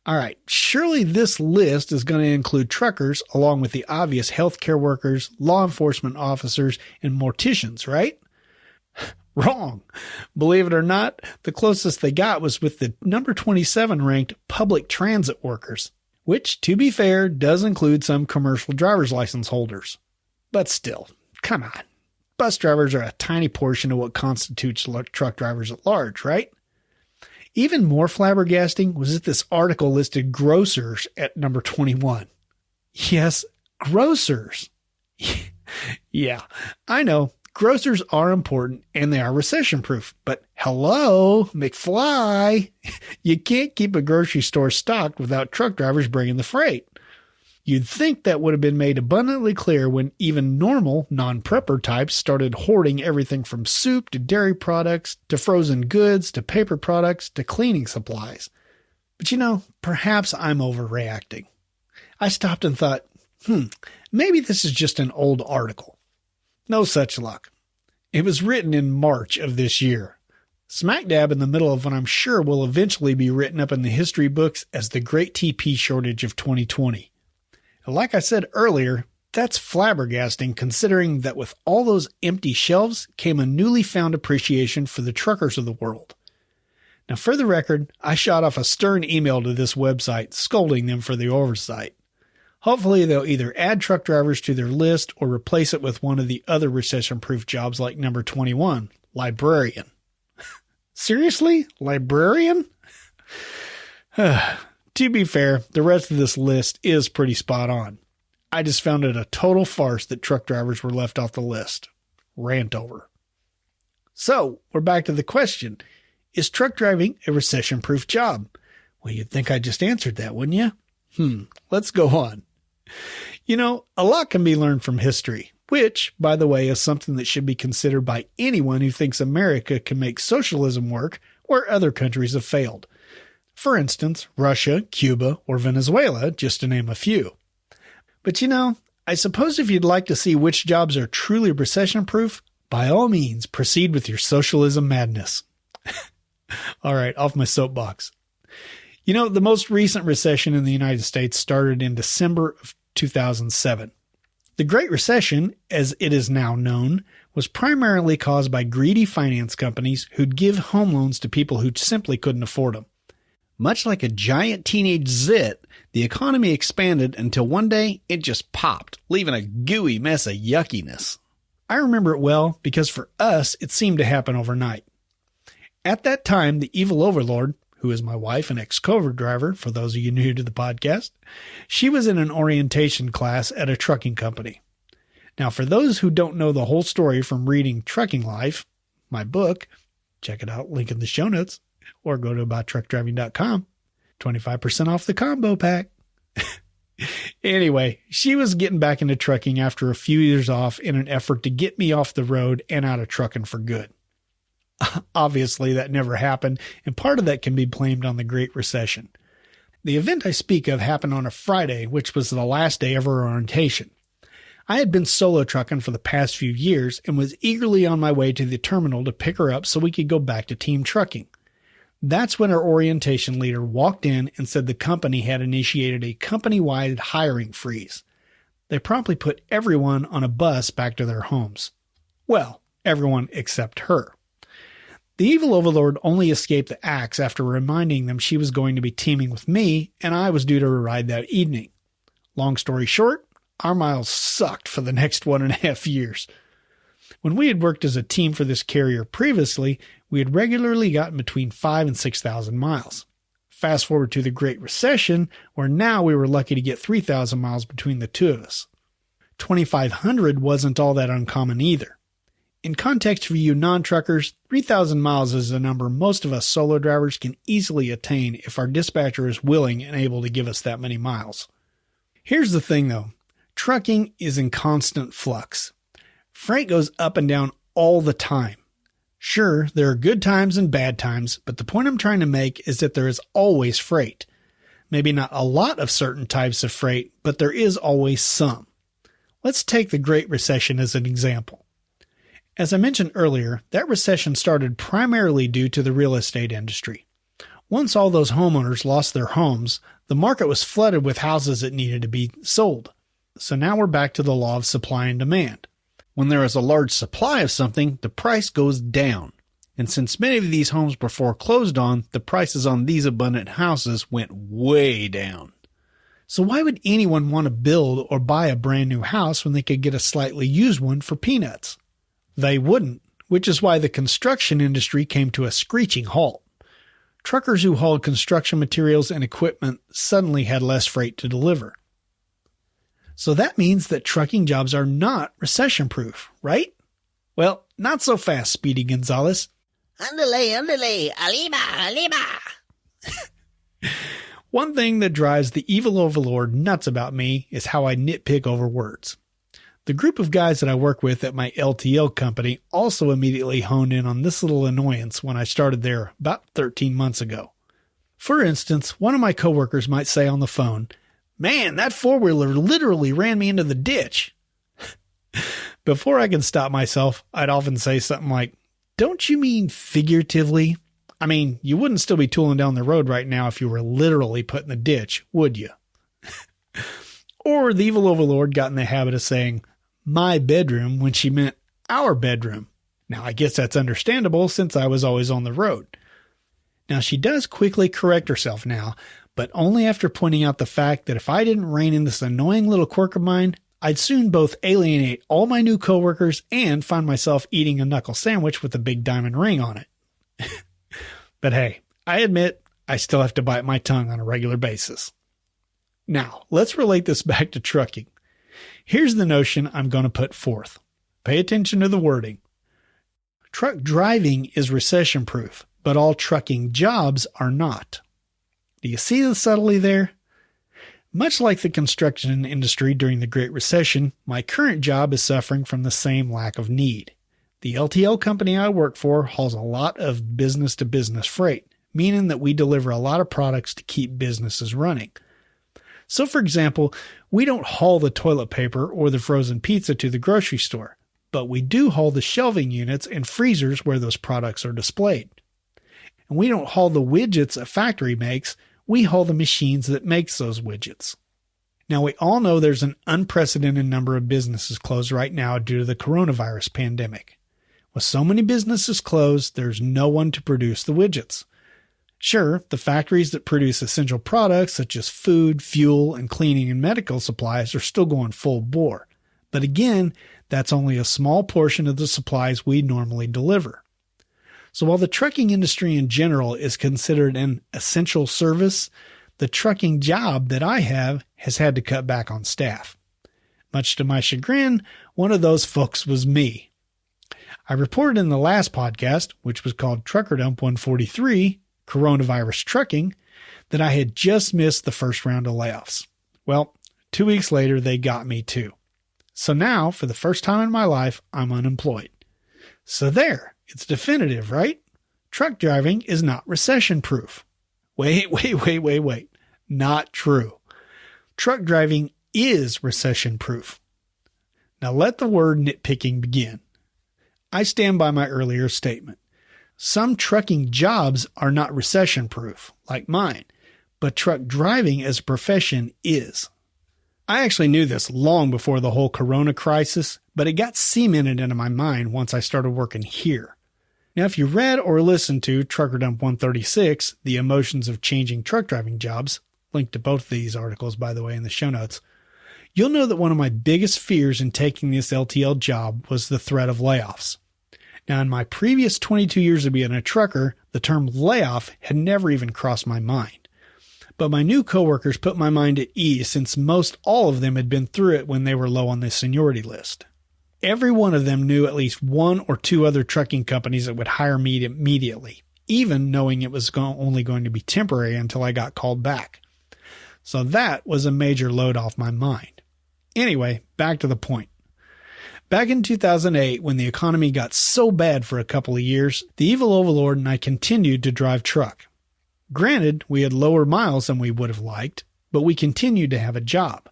All right, surely this list is going to include truckers along with the obvious healthcare workers, law enforcement officers, and morticians, right? Wrong. Believe it or not, the closest they got was with the number 27 ranked public transit workers, which, to be fair, does include some commercial driver's license holders. But still, come on. Bus drivers are a tiny portion of what constitutes truck drivers at large, right? Even more flabbergasting was that this article listed grocers at number 21. Yes, grocers. Yeah, I know. Grocers are important and they are recession-proof, but hello, McFly, you can't keep a grocery store stocked without truck drivers bringing the freight. You'd think that would have been made abundantly clear when even normal non-prepper types started hoarding everything from soup to dairy products to frozen goods to paper products to cleaning supplies. But perhaps I'm overreacting. I stopped and thought, maybe this is just an old article. No such luck. It was written in March of this year, smack dab in the middle of what I'm sure will eventually be written up in the history books as the Great TP Shortage of 2020. And like I said earlier, that's flabbergasting considering that with all those empty shelves came a newly found appreciation for the truckers of the world. Now, for the record, I shot off a stern email to this website scolding them for the oversight. Hopefully, they'll either add truck drivers to their list or replace it with one of the other recession-proof jobs like number 21, librarian. Seriously? Librarian? To be fair, the rest of this list is pretty spot on. I just found it a total farce that truck drivers were left off the list. Rant over. So, we're back to the question. Is truck driving a recession-proof job? Well, you'd think I just answered that, wouldn't you? Let's go on. A lot can be learned from history, which, by the way, is something that should be considered by anyone who thinks America can make socialism work where other countries have failed. For instance, Russia, Cuba, or Venezuela, just to name a few. But I suppose if you'd like to see which jobs are truly recession-proof, by all means, proceed with your socialism madness. All right, off my soapbox. The most recent recession in the United States started in December of 2007. The Great Recession, as it is now known, was primarily caused by greedy finance companies who'd give home loans to people who simply couldn't afford them. Much like a giant teenage zit, the economy expanded until one day it just popped, leaving a gooey mess of yuckiness. I remember it well because for us, it seemed to happen overnight. At that time, the evil overlord, who is my wife and ex-cover driver, for those of you new to the podcast, she was in an orientation class at a trucking company. Now, for those who don't know the whole story from reading Trucking Life, my book, check it out, link in the show notes, or go to abouttruckdriving.com, 25% off the combo pack. Anyway, she was getting back into trucking after a few years off in an effort to get me off the road and out of trucking for good. Obviously, that never happened, and part of that can be blamed on the Great Recession. The event I speak of happened on a Friday, which was the last day of her orientation. I had been solo trucking for the past few years and was eagerly on my way to the terminal to pick her up so we could go back to team trucking. That's when our orientation leader walked in and said the company had initiated a company-wide hiring freeze. They promptly put everyone on a bus back to their homes. Well, everyone except her. The evil overlord only escaped the axe after reminding them she was going to be teaming with me and I was due to a ride that evening. Long story short, our miles sucked for the next 1.5 years. When we had worked as a team for this carrier previously, we had regularly gotten between 5,000 and 6,000 miles. Fast forward to the Great Recession, where now we were lucky to get 3,000 miles between the two of us. 2,500 wasn't all that uncommon either. In context for you non-truckers, 3,000 miles is a number most of us solo drivers can easily attain if our dispatcher is willing and able to give us that many miles. Here's the thing though, trucking is in constant flux. Freight goes up and down all the time. Sure, there are good times and bad times, but the point I'm trying to make is that there is always freight. Maybe not a lot of certain types of freight, but there is always some. Let's take the Great Recession as an example. As I mentioned earlier, that recession started primarily due to the real estate industry. Once all those homeowners lost their homes, the market was flooded with houses that needed to be sold. So now we're back to the law of supply and demand. When there is a large supply of something, the price goes down. And since many of these homes were foreclosed on, the prices on these abundant houses went way down. So why would anyone want to build or buy a brand new house when they could get a slightly used one for peanuts? They wouldn't, which is why the construction industry came to a screeching halt. Truckers who hauled construction materials and equipment suddenly had less freight to deliver. So that means that trucking jobs are not recession-proof, right? Well, not so fast, Speedy Gonzales. Underlay, Alima. One thing that drives the evil overlord nuts about me is how I nitpick over words. The group of guys that I work with at my LTL company also immediately honed in on this little annoyance when I started there about 13 months ago. For instance, one of my coworkers might say on the phone, "Man, that four-wheeler literally ran me into the ditch." Before I can stop myself, I'd often say something like, "Don't you mean figuratively? I mean, you wouldn't still be tooling down the road right now if you were literally put in the ditch, would you?" Or the evil overlord got in the habit of saying, "my bedroom," when she meant our bedroom. Now, I guess that's understandable since I was always on the road. Now, she does quickly correct herself now, but only after pointing out the fact that if I didn't rein in this annoying little quirk of mine, I'd soon both alienate all my new coworkers and find myself eating a knuckle sandwich with a big diamond ring on it. But hey, I admit I still have to bite my tongue on a regular basis. Now, let's relate this back to trucking. Here's the notion I'm going to put forth. Pay attention to the wording. Truck driving is recession-proof, but all trucking jobs are not. Do you see the subtlety there? Much like the construction industry during the Great Recession, my current job is suffering from the same lack of need. The LTL company I work for hauls a lot of business-to-business freight, meaning that we deliver a lot of products to keep businesses running. So, for example, we don't haul the toilet paper or the frozen pizza to the grocery store, but we do haul the shelving units and freezers where those products are displayed. And we don't haul the widgets a factory makes, we haul the machines that makes those widgets. Now, we all know there's an unprecedented number of businesses closed right now due to the coronavirus pandemic. With so many businesses closed, there's no one to produce the widgets. Sure, the factories that produce essential products such as food, fuel, and cleaning and medical supplies are still going full bore. But again, that's only a small portion of the supplies we normally deliver. So while the trucking industry in general is considered an essential service, the trucking job that I have has had to cut back on staff. Much to my chagrin, one of those folks was me. I reported in the last podcast, which was called Trucker Dump 143, Coronavirus Trucking, that I had just missed the first round of layoffs. Well, 2 weeks later, they got me too. So now, for the first time in my life, I'm unemployed. So there, it's definitive, right? Truck driving is not recession-proof. Wait. Not true. Truck driving is recession-proof. Now let the word nitpicking begin. I stand by my earlier statement. Some trucking jobs are not recession-proof, like mine, but truck driving as a profession is. I actually knew this long before the whole corona crisis, but it got cemented into my mind once I started working here. Now, if you read or listened to Trucker Dump 136, The Emotions of Changing Truck Driving Jobs, linked to both of these articles, by the way, in the show notes, you'll know that one of my biggest fears in taking this LTL job was the threat of layoffs. Now, in my previous 22 years of being a trucker, the term layoff had never even crossed my mind. But my new coworkers put my mind at ease since most all of them had been through it when they were low on the seniority list. Every one of them knew at least one or two other trucking companies that would hire me immediately, even knowing it was only going to be temporary until I got called back. So that was a major load off my mind. Anyway, back to the point. Back in 2008, when the economy got so bad for a couple of years, the evil overlord and I continued to drive truck. Granted, we had lower miles than we would have liked, but we continued to have a job.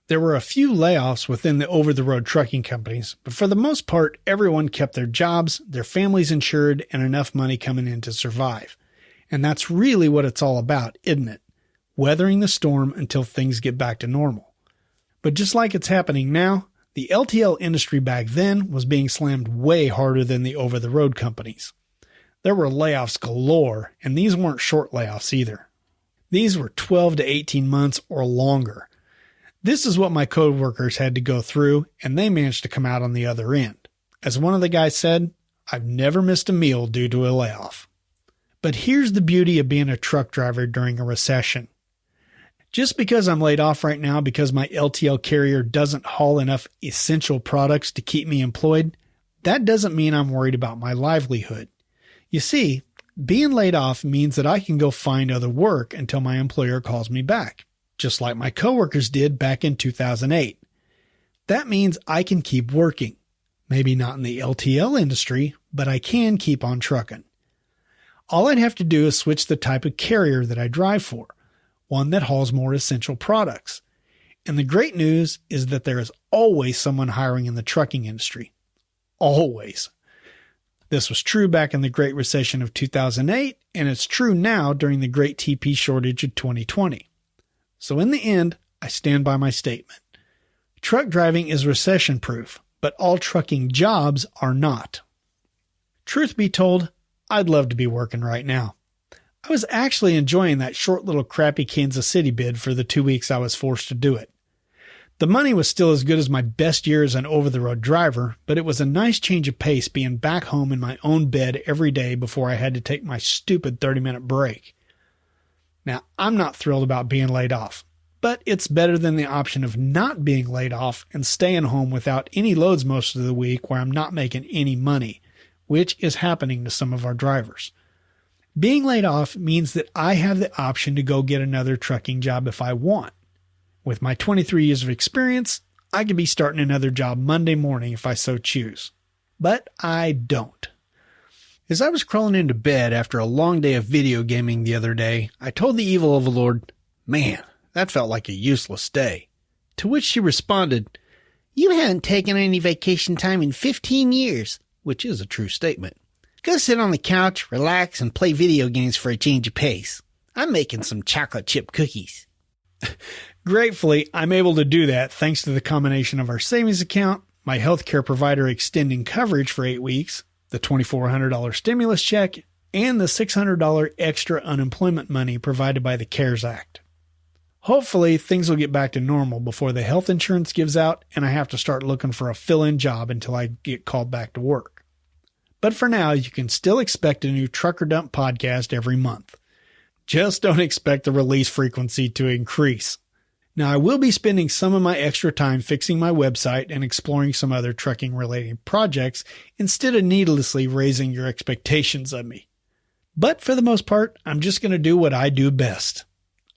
There were a few layoffs within the over-the-road trucking companies, but for the most part, everyone kept their jobs, their families insured, and enough money coming in to survive. And that's really what it's all about, isn't it? Weathering the storm until things get back to normal. But just like it's happening now, the LTL industry back then was being slammed way harder than the over-the-road companies. There were layoffs galore, and these weren't short layoffs either. These were 12 to 18 months or longer. This is what my coworkers had to go through, and they managed to come out on the other end. As one of the guys said, I've never missed a meal due to a layoff. But here's the beauty of being a truck driver during a recession. Just because I'm laid off right now because my LTL carrier doesn't haul enough essential products to keep me employed, that doesn't mean I'm worried about my livelihood. You see, being laid off means that I can go find other work until my employer calls me back, just like my coworkers did back in 2008. That means I can keep working. Maybe not in the LTL industry, but I can keep on trucking. All I'd have to do is switch the type of carrier that I drive for, one that hauls more essential products. And the great news is that there is always someone hiring in the trucking industry. Always. This was true back in the Great Recession of 2008, and it's true now during the Great TP shortage of 2020. So in the end, I stand by my statement. Truck driving is recession-proof, but all trucking jobs are not. Truth be told, I'd love to be working right now. I was actually enjoying that short little crappy Kansas City bid for the 2 weeks I was forced to do it. The money was still as good as my best year as an over-the-road driver, but it was a nice change of pace being back home in my own bed every day before I had to take my stupid 30-minute break. Now, I'm not thrilled about being laid off, but it's better than the option of not being laid off and staying home without any loads most of the week where I'm not making any money, which is happening to some of our drivers. Being laid off means that I have the option to go get another trucking job if I want. With my 23 years of experience, I could be starting another job Monday morning if I so choose. But I don't. As I was crawling into bed after a long day of video gaming the other day, I told the evil overlord, "Man, that felt like a useless day." To which she responded, You haven't taken any vacation time in 15 years. which is a true statement. Go sit on the couch, relax, and play video games for a change of pace. I'm making some chocolate chip cookies. Gratefully, I'm able to do that thanks to the combination of our savings account, my healthcare provider extending coverage for 8 weeks, the $2,400 stimulus check, and the $600 extra unemployment money provided by the CARES Act. Hopefully, things will get back to normal before the health insurance gives out and I have to start looking for a fill-in job until I get called back to work. But for now, you can still expect a new Trucker Dump podcast every month. Just don't expect the release frequency to increase. Now, I will be spending some of my extra time fixing my website and exploring some other trucking-related projects instead of needlessly raising your expectations of me. But for the most part, I'm just going to do what I do best.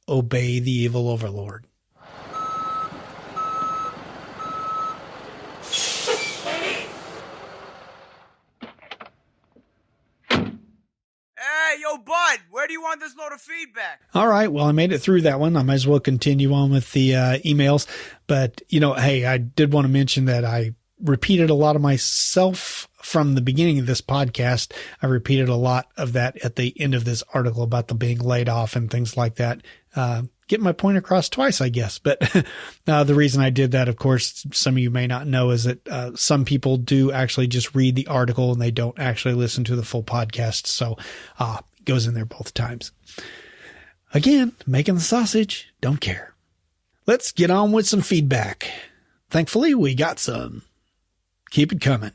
Obey the evil overlord. Hey, yo, bud, where do you want this load of feedback? All right. Well, I made it through that one. I might as well continue on with the emails. But, hey, I did want to mention that I repeated a lot of myself from the beginning of this podcast. I repeated a lot of that at the end of this article about the being laid off and things like that. Get my point across twice, I guess. But the reason I did that, of course, some of you may not know, is that some people do actually just read the article and they don't actually listen to the full podcast. So it goes in there both times. Again, making the sausage, don't care. Let's get on with some feedback. Thankfully, we got some. Keep it coming.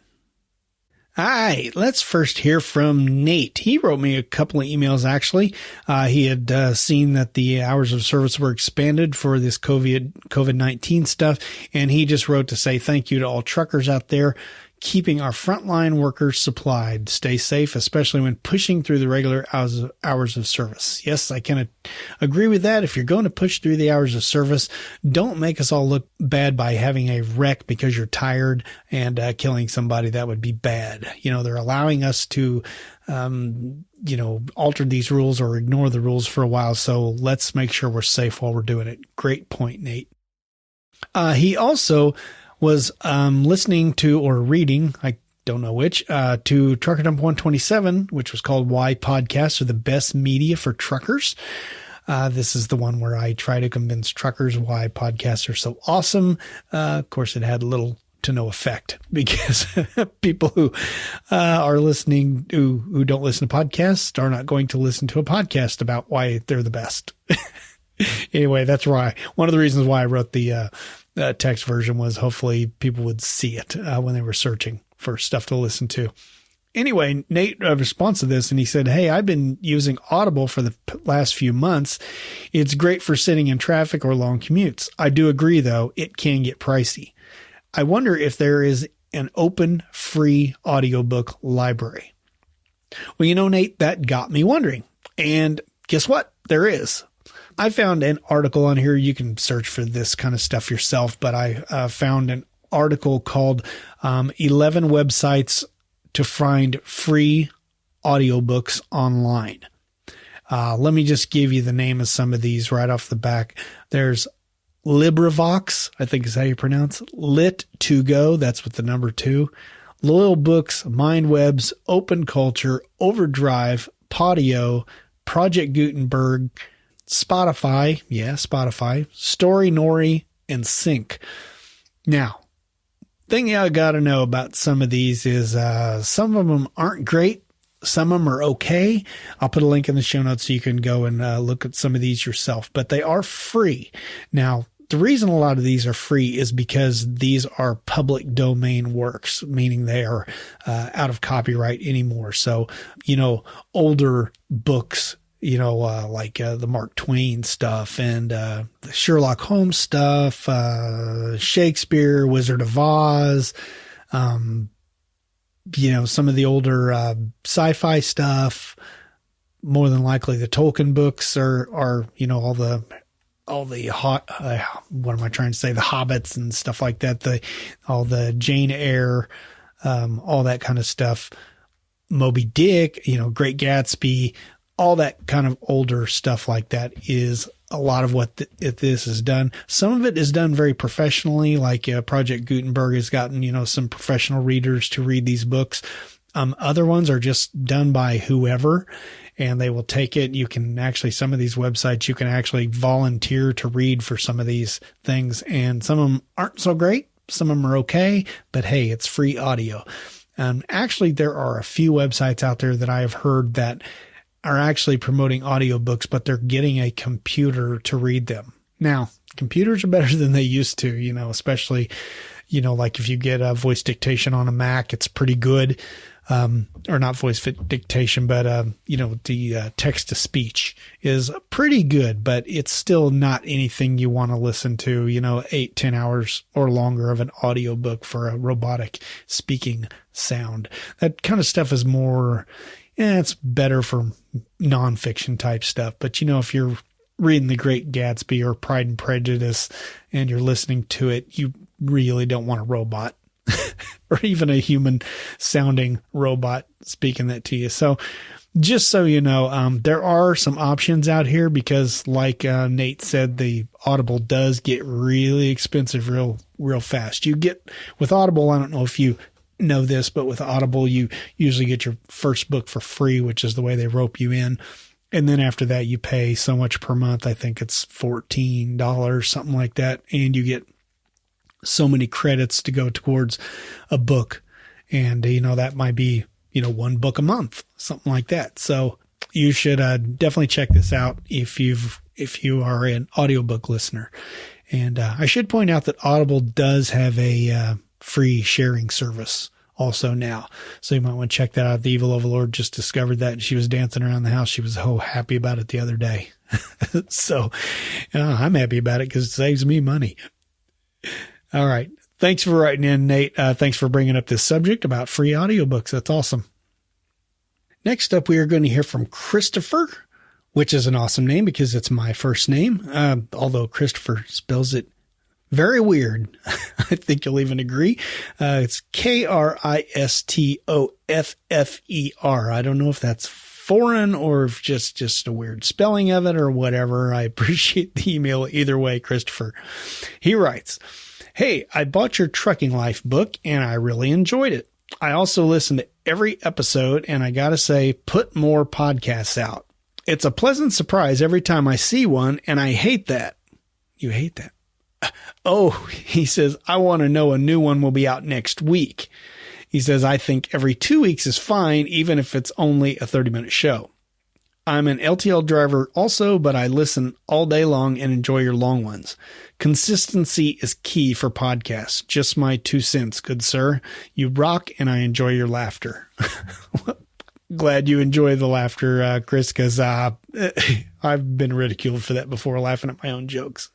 All right, let's first hear from Nate. He wrote me a couple of emails, actually. He had seen that the hours of service were expanded for this COVID-19 stuff, and he just wrote to say thank you to all truckers out there keeping our frontline workers supplied. Stay safe, especially when pushing through the regular hours of service. Yes, I can agree with that. If you're going to push through the hours of service, don't make us all look bad by having a wreck because you're tired and killing somebody. That would be bad. They're allowing us to, alter these rules or ignore the rules for a while. So let's make sure we're safe while we're doing it. Great point, Nate. He also was listening to or reading, I don't know which, to Trucker Dump 127, which was called Why Podcasts Are the Best Media for Truckers. This is the one where I try to convince truckers why podcasts are so awesome. Of course, it had little to no effect because people who are listening, who don't listen to podcasts are not going to listen to a podcast about why they're the best. Anyway, that's why one of the reasons why I wrote the text version was hopefully people would see it when they were searching for stuff to listen to. Anyway, Nate responds to this and he said, "Hey, I've been using Audible for the last few months. It's great for sitting in traffic or long commutes. I do agree, though, it can get pricey. I wonder if there is an open, free audiobook library." Well, Nate, that got me wondering. And guess what? There is. I found an article on here. You can search for this kind of stuff yourself, but I found an article called 11 Websites to Find Free Audiobooks Online. Let me just give you the name of some of these right off the back. There's LibriVox, I think is how you pronounce it. Lit2Go, that's with the number 2. Loyal Books, MindWebs, Open Culture, Overdrive, Podio, Project Gutenberg, Spotify, Story Nori, and Sync. Now, thing I got to know about some of these is some of them aren't great. Some of them are okay. I'll put a link in the show notes so you can go and look at some of these yourself, but they are free. Now, the reason a lot of these are free is because these are public domain works, meaning they are out of copyright anymore. So, older books, like the Mark Twain stuff and the Sherlock Holmes stuff, Shakespeare, Wizard of Oz, some of the older sci-fi stuff. More than likely, the Tolkien books are all the hot, what am I trying to say? The Hobbits and stuff like that. All the Jane Eyre, all that kind of stuff. Moby Dick, Great Gatsby, all that kind of older stuff like that is a lot of what this is done. Some of it is done very professionally, like Project Gutenberg has gotten, some professional readers to read these books. Other ones are just done by whoever, and they will take it. You can actually, some of these websites, you can actually volunteer to read for some of these things, and some of them aren't so great. Some of them are okay, but hey, it's free audio. Actually, there are a few websites out there that I have heard that are actually promoting audiobooks, but they're getting a computer to read them. Now, computers are better than they used to, especially, like if you get a voice dictation on a Mac, it's pretty good. Or not voice dictation, but, the text to speech is pretty good, but it's still not anything you want to listen to, 8-10 hours or longer of an audiobook for a robotic speaking sound. That kind of stuff is more, it's better for nonfiction type stuff. But, if you're reading The Great Gatsby or Pride and Prejudice and you're listening to it, you really don't want a robot or even a human sounding robot speaking that to you. So just so you know, there are some options out here because like Nate said, the Audible does get really expensive real fast. You get with Audible, I don't know if you know this, but with Audible, you usually get your first book for free, which is the way they rope you in. And then after that, you pay so much per month. I think it's $14, something like that. And you get so many credits to go towards a book. And, that might be, one book a month, something like that. So you should definitely check this out if you are an audiobook listener. And I should point out that Audible does have a free sharing service also now. So you might want to check that out. The Evil Overlord just discovered that and she was dancing around the house. She was so happy about it the other day. So I'm happy about it because it saves me money. All right. Thanks for writing in, Nate. Thanks for bringing up this subject about free audiobooks. That's awesome. Next up, we are going to hear from Christopher, which is an awesome name because it's my first name. Although Christopher spells it very weird. I think you'll even agree. It's Kristoffer. I don't know if that's foreign or if just a weird spelling of it or whatever. I appreciate the email either way, Christopher. He writes, "Hey, I bought your Trucking Life book and I really enjoyed it. I also listen to every episode, and I gotta say, put more podcasts out. It's a pleasant surprise every time I see one, and I hate that. You hate that? Oh, he says, I want to know a new one will be out next week. He says, I think every 2 weeks is fine, even if it's only a 30-minute show. I'm an LTL driver also, but I listen all day long and enjoy your long ones. Consistency is key for podcasts. Just my 2 cents, good sir. You rock, and I enjoy your laughter. Glad you enjoy the laughter, Chris, because I've been ridiculed for that before, laughing at my own jokes.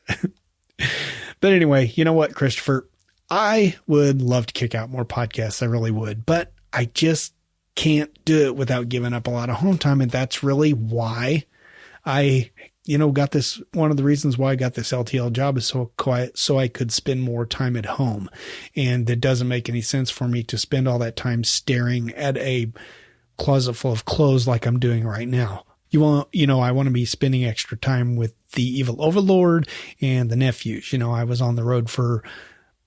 But anyway, you know what, Christopher? I would love to kick out more podcasts. I really would, but I just can't do it without giving up a lot of home time. And that's really why I, got this. One of the reasons why I got this LTL job is so quiet, so I could spend more time at home. And it doesn't make any sense for me to spend all that time staring at a closet full of clothes like I'm doing right now. I want to be spending extra time with the evil overlord and the nephews. I was on the road for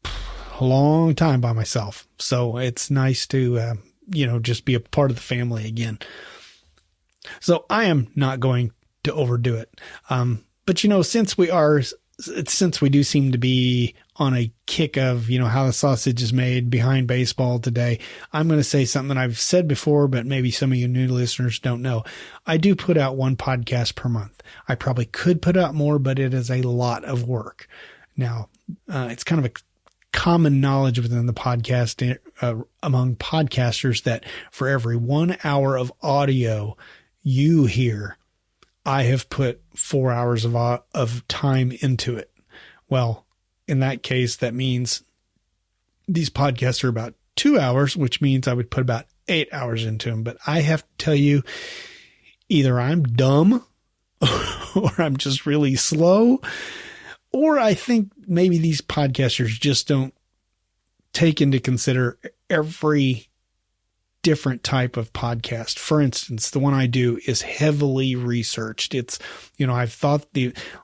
a long time by myself. So it's nice to, just be a part of the family again. So I am not going to overdo it. But since we do seem to be on a kick of, how the sausage is made behind baseball today, I'm going to say something that I've said before, but maybe some of you new listeners don't know. I do put out 1 podcast per month. I probably could put out more, but it is a lot of work. Now, it's kind of a common knowledge within the podcast, among podcasters, that for every 1 hour of audio you hear, I have put 4 hours of time into it. Well, in that case, that means these podcasts are about 2 hours, which means I would put about 8 hours into them. But I have to tell you, either I'm dumb or I'm just really slow, or I think maybe these podcasters just don't take into consider every different type of podcast. For instance, the one I do is heavily researched. It's, I've thought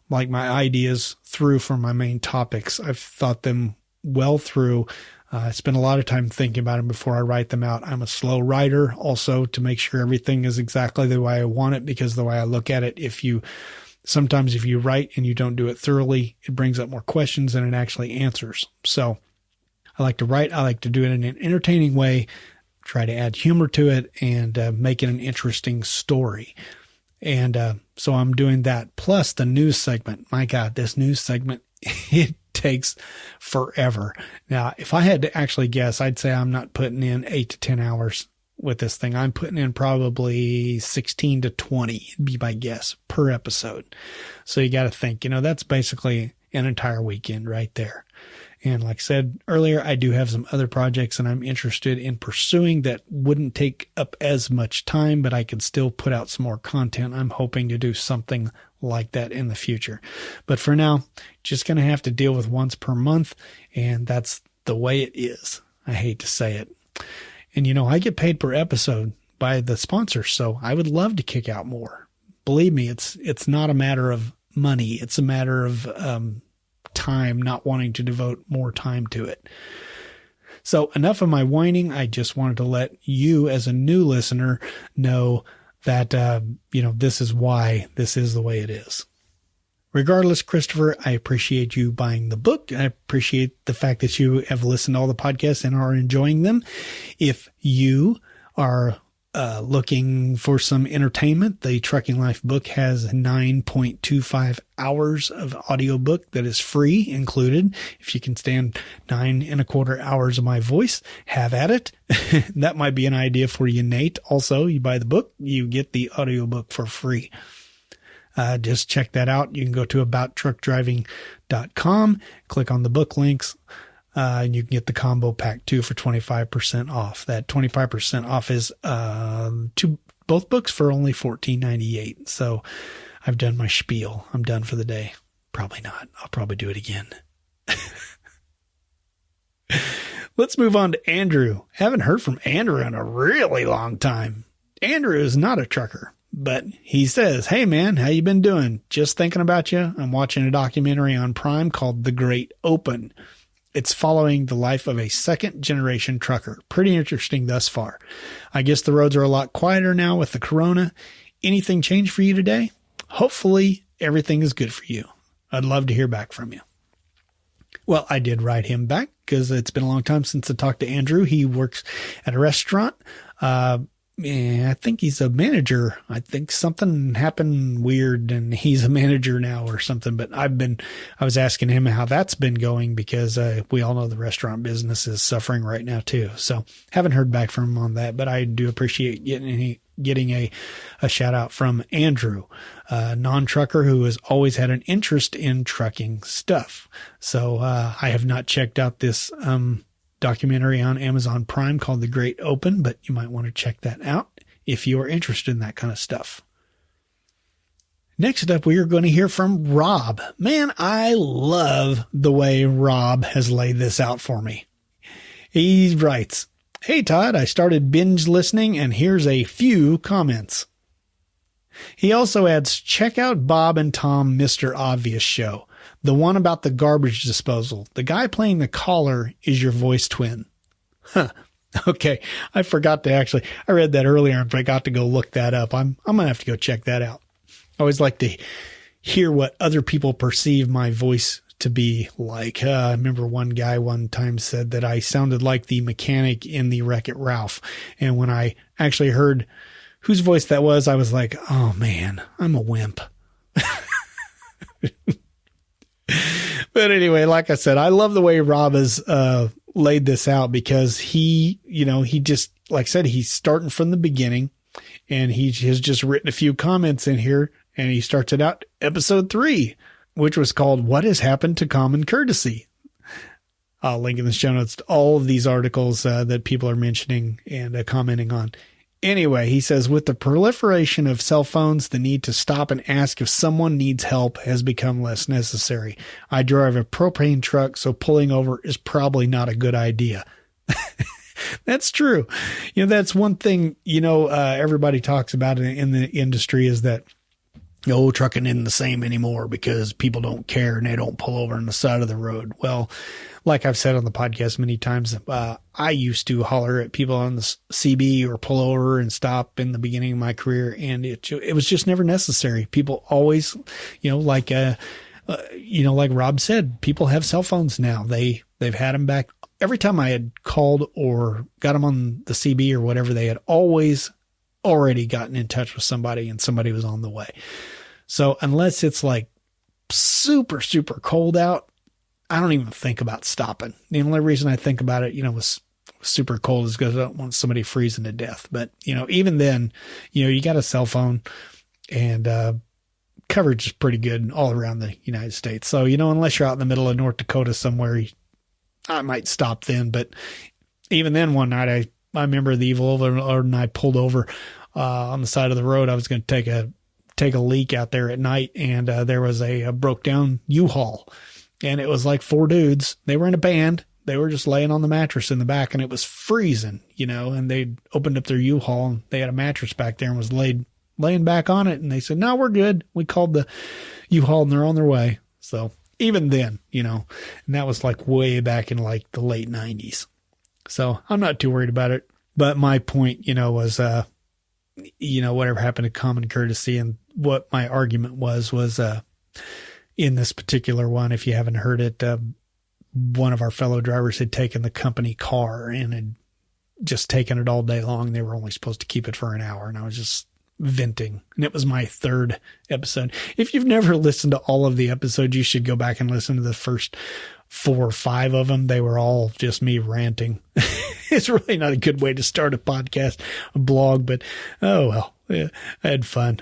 my ideas through for my main topics. I've thought them well through. I spend a lot of time thinking about them before I write them out. I'm a slow writer also, to make sure everything is exactly the way I want it, because the way I look at it, sometimes if you write and you don't do it thoroughly, it brings up more questions than it actually answers. So I like to write. I like to do it in an entertaining way, try to add humor to it, and make it an interesting story. And so I'm doing that. Plus the news segment. My God, this news segment, it takes forever. Now, if I had to actually guess, I'd say I'm not putting in 8 to 10 hours with this thing. I'm putting in probably 16 to 20, it'd be my guess, per episode. So you got to think, that's basically an entire weekend right there. And like I said earlier, I do have some other projects that I'm interested in pursuing that wouldn't take up as much time, but I could still put out some more content. I'm hoping to do something like that in the future. But for now, just going to have to deal with once per month, and that's the way it is. I hate to say it. And, I get paid per episode by the sponsors, so I would love to kick out more. Believe me, it's not a matter of money. It's a matter of time, not wanting to devote more time to it. So enough of my whining. I just wanted to let you, as a new listener, know that, this is why this is the way it is. Regardless, Christopher, I appreciate you buying the book. I appreciate the fact that you have listened to all the podcasts and are enjoying them. If you are looking for some entertainment, the Trucking Life book has 9.25 hours of audiobook that is free included. If you can stand 9.25 hours of my voice, have at it. That might be an idea for you, Nate. Also, you buy the book, you get the audiobook for free. Just check that out. You can go to abouttruckdriving.com, click on the book links, and you can get the combo pack too for 25% off. That 25% off is both books for only $14.98. So I've done my spiel. I'm done for the day. Probably not. I'll probably do it again. Let's move on to Andrew. Haven't heard from Andrew in a really long time. Andrew is not a trucker, but he says, "Hey man, how you been doing? Just thinking about you. I'm watching a documentary on Prime called The Great Open. It's following the life of a second-generation trucker. Pretty interesting thus far. I guess the roads are a lot quieter now with the corona. Anything changed for you today? Hopefully everything is good for you. I'd love to hear back from you. Well, I did write him back because it's been a long time since I talked to Andrew. He works at a restaurant. I think he's a manager. I think something happened weird and he's a manager now or something. But I was asking him how that's been going because we all know the restaurant business is suffering right now too. So haven't heard back from him on that, but I do appreciate getting a shout out from Andrew, a non-trucker who has always had an interest in trucking stuff. So I have not checked out this documentary on Amazon Prime called The Great Open, but you might want to check that out if you are interested in that kind of stuff. Next up, we are going to hear from Rob. Man, I love the way Rob has laid this out for me. He writes, "Hey Todd, I started binge listening and here's a few comments." He also adds, "Check out Bob and Tom Mr. Obvious show. The one about the garbage disposal. The guy playing the caller is your voice twin." Huh. Okay. I forgot to I read that earlier and forgot to go look that up. I'm going to have to go check that out. I always like to hear what other people perceive my voice to be like. I remember one guy one time said that I sounded like the mechanic in the Wreck-It Ralph. And when I actually heard whose voice that was, I was like, oh man, I'm a wimp. But anyway, like I said, I love the way Rob has laid this out because he just, like I said, he's starting from the beginning and he has just written a few comments in here and he starts it out episode 3, which was called "What Has Happened to Common Courtesy." I'll link in the show notes to all of these articles that people are mentioning and commenting on. Anyway, he says, "With the proliferation of cell phones, the need to stop and ask if someone needs help has become less necessary. I drive a propane truck, so pulling over is probably not a good idea." That's true. That's one thing, everybody talks about in the industry is that, trucking isn't the same anymore because people don't care and they don't pull over on the side of the road. Well, like I've said on the podcast many times, I used to holler at people on the CB or pull over and stop in the beginning of my career. And it was just never necessary. People always, like Rob said, people have cell phones now. They've had them back. Every time I had called or got them on the CB or whatever, they had always already gotten in touch with somebody and somebody was on the way. So unless it's like super, super cold out, I don't even think about stopping. The only reason I think about it, was super cold is because I don't want somebody freezing to death. But, even then, you got a cell phone and coverage is pretty good all around the United States. So, unless you're out in the middle of North Dakota somewhere, I might stop then. But even then one night, I remember the evil overlord and I pulled over on the side of the road. I was going to take a leak out there at night and there was a broke down U-Haul. And it was like 4 dudes. They were in a band. They were just laying on the mattress in the back and it was freezing, and they opened up their U-Haul and they had a mattress back there and was laying back on it. And they said, "No, we're good." We called the U-Haul and they're on their way. So even then, and that was like way back in like the late 90s. So I'm not too worried about it. But my point, was, whatever happened to common courtesy and what my argument was, in this particular one, if you haven't heard it, one of our fellow drivers had taken the company car and had just taken it all day long. They were only supposed to keep it for an hour. And I was just venting. And it was my 3rd episode. If you've never listened to all of the episodes, you should go back and listen to the first 4 or 5 of them. They were all just me ranting. It's really not a good way to start a podcast, a blog, but oh well, yeah, I had fun.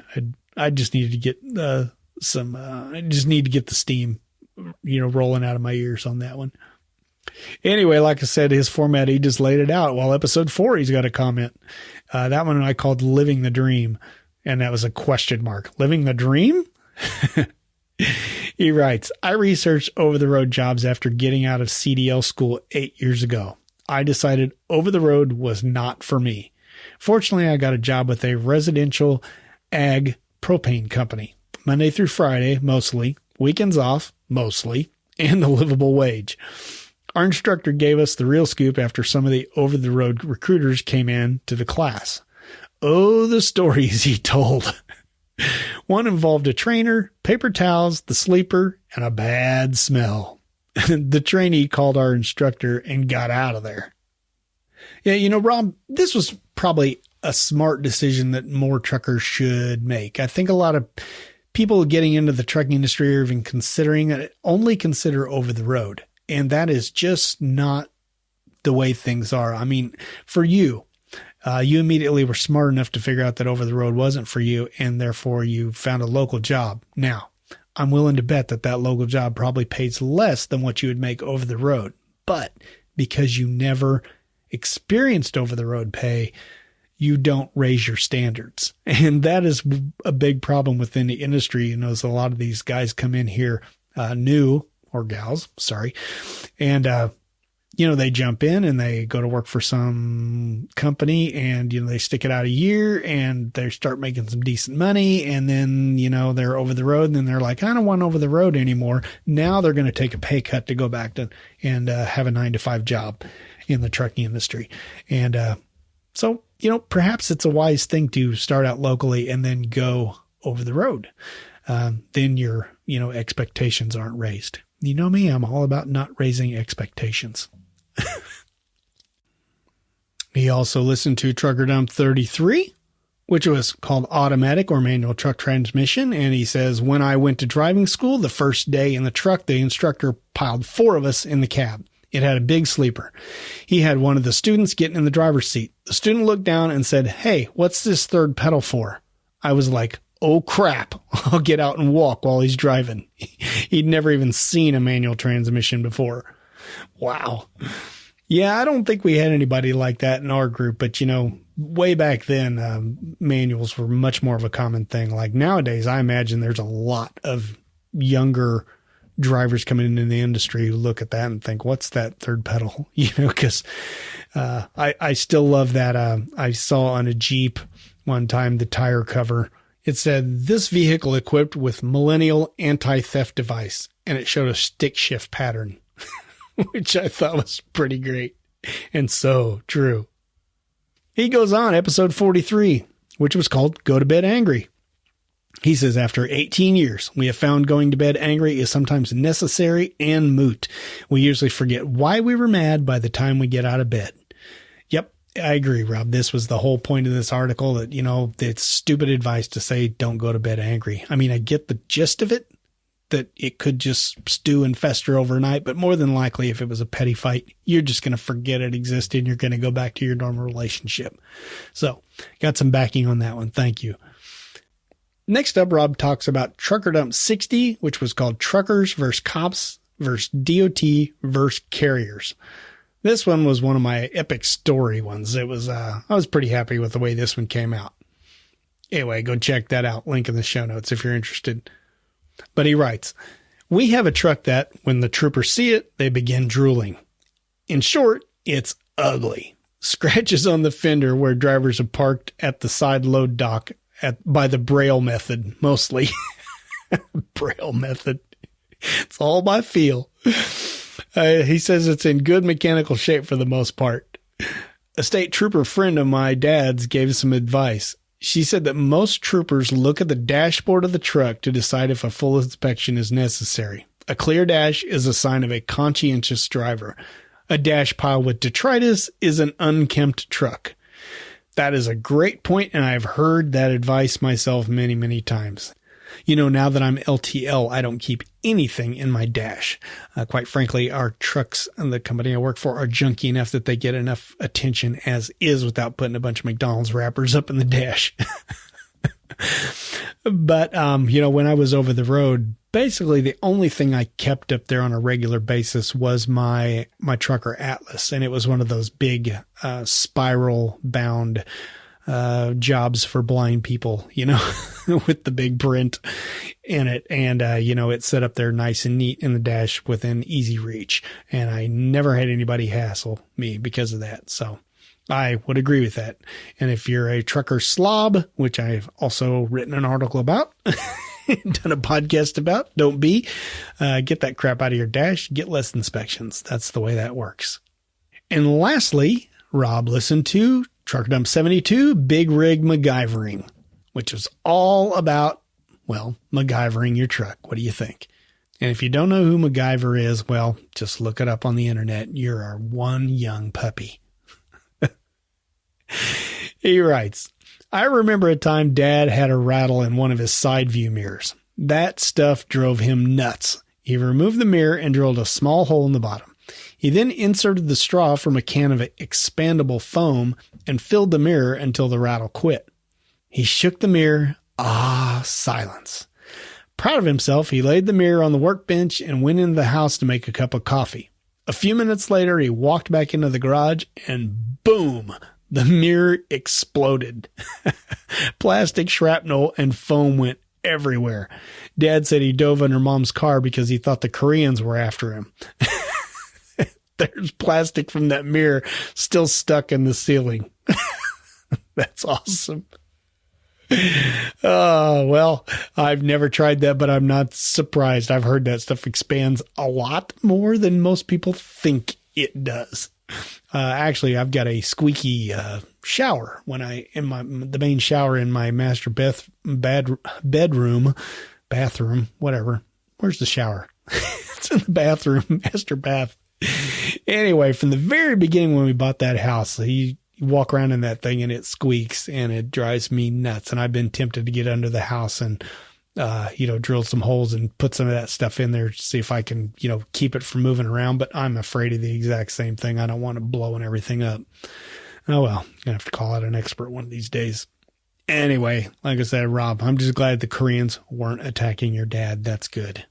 I just needed to get I just need to get the steam, rolling out of my ears on that one. Anyway, like I said, his format, he just laid it out. Well, episode 4, he's got a comment. That one I called "Living the Dream." And that was a question mark. Living the dream? He writes, "I researched over-the-road jobs after getting out of CDL school 8 years ago. I decided over-the-road was not for me. Fortunately, I got a job with a residential ag propane company. Monday through Friday, mostly. Weekends off, mostly. And a livable wage. Our instructor gave us the real scoop after some of the over-the-road recruiters came in to the class. Oh, the stories he told. One involved a trainer, paper towels, the sleeper, and a bad smell. The trainee called our instructor and got out of there. Yeah, you know, Rob, this was probably a smart decision that more truckers should make. I think a lot of people getting into the trucking industry are even considering it, only consider over the road. And that is just not the way things are. I mean, for you, you immediately were smart enough to figure out that over the road wasn't for you, and therefore you found a local job. Now, I'm willing to bet that that local job probably pays less than what you would make over the road. But because you never experienced over the road pay, you don't raise your standards. And that is a big problem within the industry. You know, as a lot of these guys come in here, new, or gals, sorry. And, you know, they jump in and they go to work for some company and, you know, they stick it out a year and they start making some decent money. And then, you know, they're over the road and then they're like, I don't want over the road anymore. Now they're going to take a pay cut to go back to and have a 9-to-5 job in the trucking industry. And, so, you know, perhaps it's a wise thing to start out locally and then go over the road. Then your, you know, expectations aren't raised. You know me, I'm all about not raising expectations. He also listened to Trucker Dump 33, which was called Automatic or Manual Truck Transmission. And he says, when I went to driving school, the first day in the truck, the instructor piled 4 of us in the cab. It had a big sleeper. He had one of the students getting in the driver's seat. The student looked down and said, hey, what's this third pedal for? I was like, oh crap, I'll get out and walk while he's driving. He'd never even seen a manual transmission before. Wow. Yeah, I don't think we had anybody like that in our group, but you know, way back then, manuals were much more of a common thing. Like nowadays, I imagine there's a lot of younger drivers coming into the industry who look at that and think, what's that third pedal? You know, cause, I still love that. I saw on a Jeep one time, the tire cover, it said this vehicle equipped with millennial anti-theft device, and it showed a stick shift pattern, which I thought was pretty great and so true. He goes on, episode 43, which was called Go to Bed Angry. He says, after 18 years, we have found going to bed angry is sometimes necessary and moot. We usually forget why we were mad by the time we get out of bed. Yep, I agree, Rob. This was the whole point of this article that, you know, it's stupid advice to say don't go to bed angry. I mean, I get the gist of it, that it could just stew and fester overnight, but more than likely, if it was a petty fight, you're just going to forget it existed and you're going to go back to your normal relationship. So, got some backing on that one. Thank you. Next up, Rob talks about Trucker Dump 60, which was called Truckers versus Cops versus DOT versus Carriers. This one was one of my epic story ones. It was, I was pretty happy with the way this one came out. Anyway, go check that out. Link in the show notes if you're interested. But he writes, we have a truck that when the troopers see it, they begin drooling. In short, it's ugly. Scratches on the fender where drivers have parked at the side load dock by the Braille method, mostly. Braille method. It's all by feel. He says it's in good mechanical shape for the most part. A state trooper friend of my dad's gave some advice. She said that most troopers look at the dashboard of the truck to decide if a full inspection is necessary. A clear dash is a sign of a conscientious driver. A dash pile with detritus is an unkempt truck. That is a great point, and I've heard that advice myself many, many times. You know, now that I'm LTL, I don't keep anything in my dash. Quite frankly, our trucks and the company I work for are junky enough that they get enough attention as is without putting a bunch of McDonald's wrappers up in the dash. But, you know, when I was over the road, basically the only thing I kept up there on a regular basis was my Trucker Atlas. And it was one of those big, spiral bound, jobs for blind people, you know, with the big print in it. And, you know, it's set up there nice and neat in the dash within easy reach. And I never had anybody hassle me because of that. So I would agree with that. And if you're a trucker slob, which I've also written an article about, done a podcast about. Don't be. Get that crap out of your dash. Get less inspections. That's the way that works. And lastly, Rob listened to Trucker Dump 72, Big Rig MacGyvering, which was all about, well, MacGyvering your truck. What do you think? And if you don't know who MacGyver is, well, just look it up on the internet. You're our one young puppy. He writes, I remember a time Dad had a rattle in one of his side view mirrors. That stuff drove him nuts. He removed the mirror and drilled a small hole in the bottom. He then inserted the straw from a can of expandable foam and filled the mirror until the rattle quit. He shook the mirror. Silence. Proud of himself, he laid the mirror on the workbench and went into the house to make a cup of coffee. A few minutes later, he walked back into the garage and boom, the mirror exploded. Plastic shrapnel and foam went everywhere. Dad said he dove under Mom's car because he thought the Koreans were after him. There's plastic from that mirror still stuck in the ceiling. That's awesome. Well, I've never tried that, but I'm not surprised. I've heard that stuff expands a lot more than most people think it does. Actually, I've got a squeaky shower when the main shower in my master bathroom, whatever. Where's the shower? It's in the bathroom, master bath. Anyway, from the very beginning when we bought that house, you walk around in that thing and it squeaks and it drives me nuts. And I've been tempted to get under the house and, drill some holes and put some of that stuff in there to see if I can, keep it from moving around. But I'm afraid of the exact same thing. I don't want it blowing everything up. Oh, well, I'm going to have to call out an expert one of these days. Anyway, like I said, Rob, I'm just glad the Koreans weren't attacking your dad. That's good.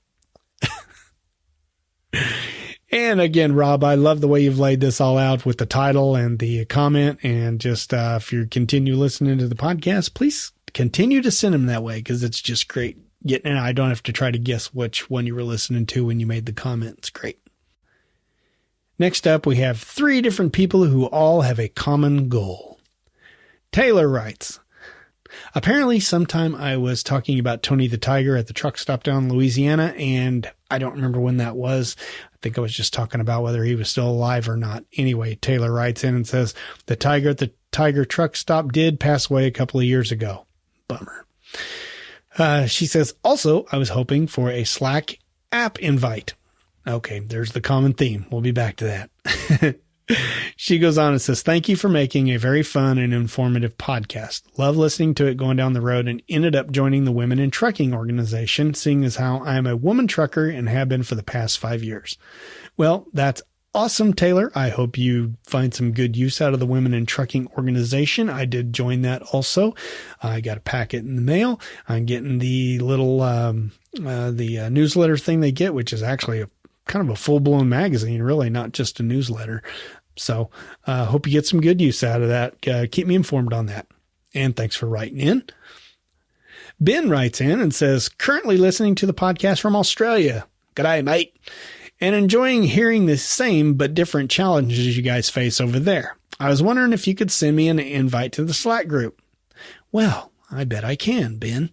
And again, Rob, I love the way you've laid this all out with the title and the comment. And just if you continue listening to the podcast, please continue to send them that way because it's just great. And I don't have to try to guess which one you were listening to when you made the comment. It's great. Next up, we have 3 different people who all have a common goal. Taylor writes, apparently sometime I was talking about Tony the Tiger at the truck stop down in Louisiana, and I don't remember when that was. I think I was just talking about whether he was still alive or not. Anyway, Taylor writes in and says, the Tiger at the Tiger truck stop did pass away a couple of years ago. Bummer. She says, also, I was hoping for a Slack app invite. Okay, there's the common theme. We'll be back to that. She goes on and says, thank you for making a very fun and informative podcast. Love listening to it going down the road and ended up joining the Women in Trucking organization, seeing as how I am a woman trucker and have been for the past 5 years. Well, that's awesome, Taylor. I hope you find some good use out of the Women in Trucking organization. I did join that also. I got a packet in the mail. I'm getting the little, newsletter thing they get, which is actually kind of a full-blown magazine, really, not just a newsletter. So hope you get some good use out of that. Keep me informed on that. And thanks for writing in. Ben writes in and says, currently listening to the podcast from Australia. G'day, mate. And enjoying hearing the same but different challenges you guys face over there. I was wondering if you could send me an invite to the Slack group. Well, I bet I can, Ben.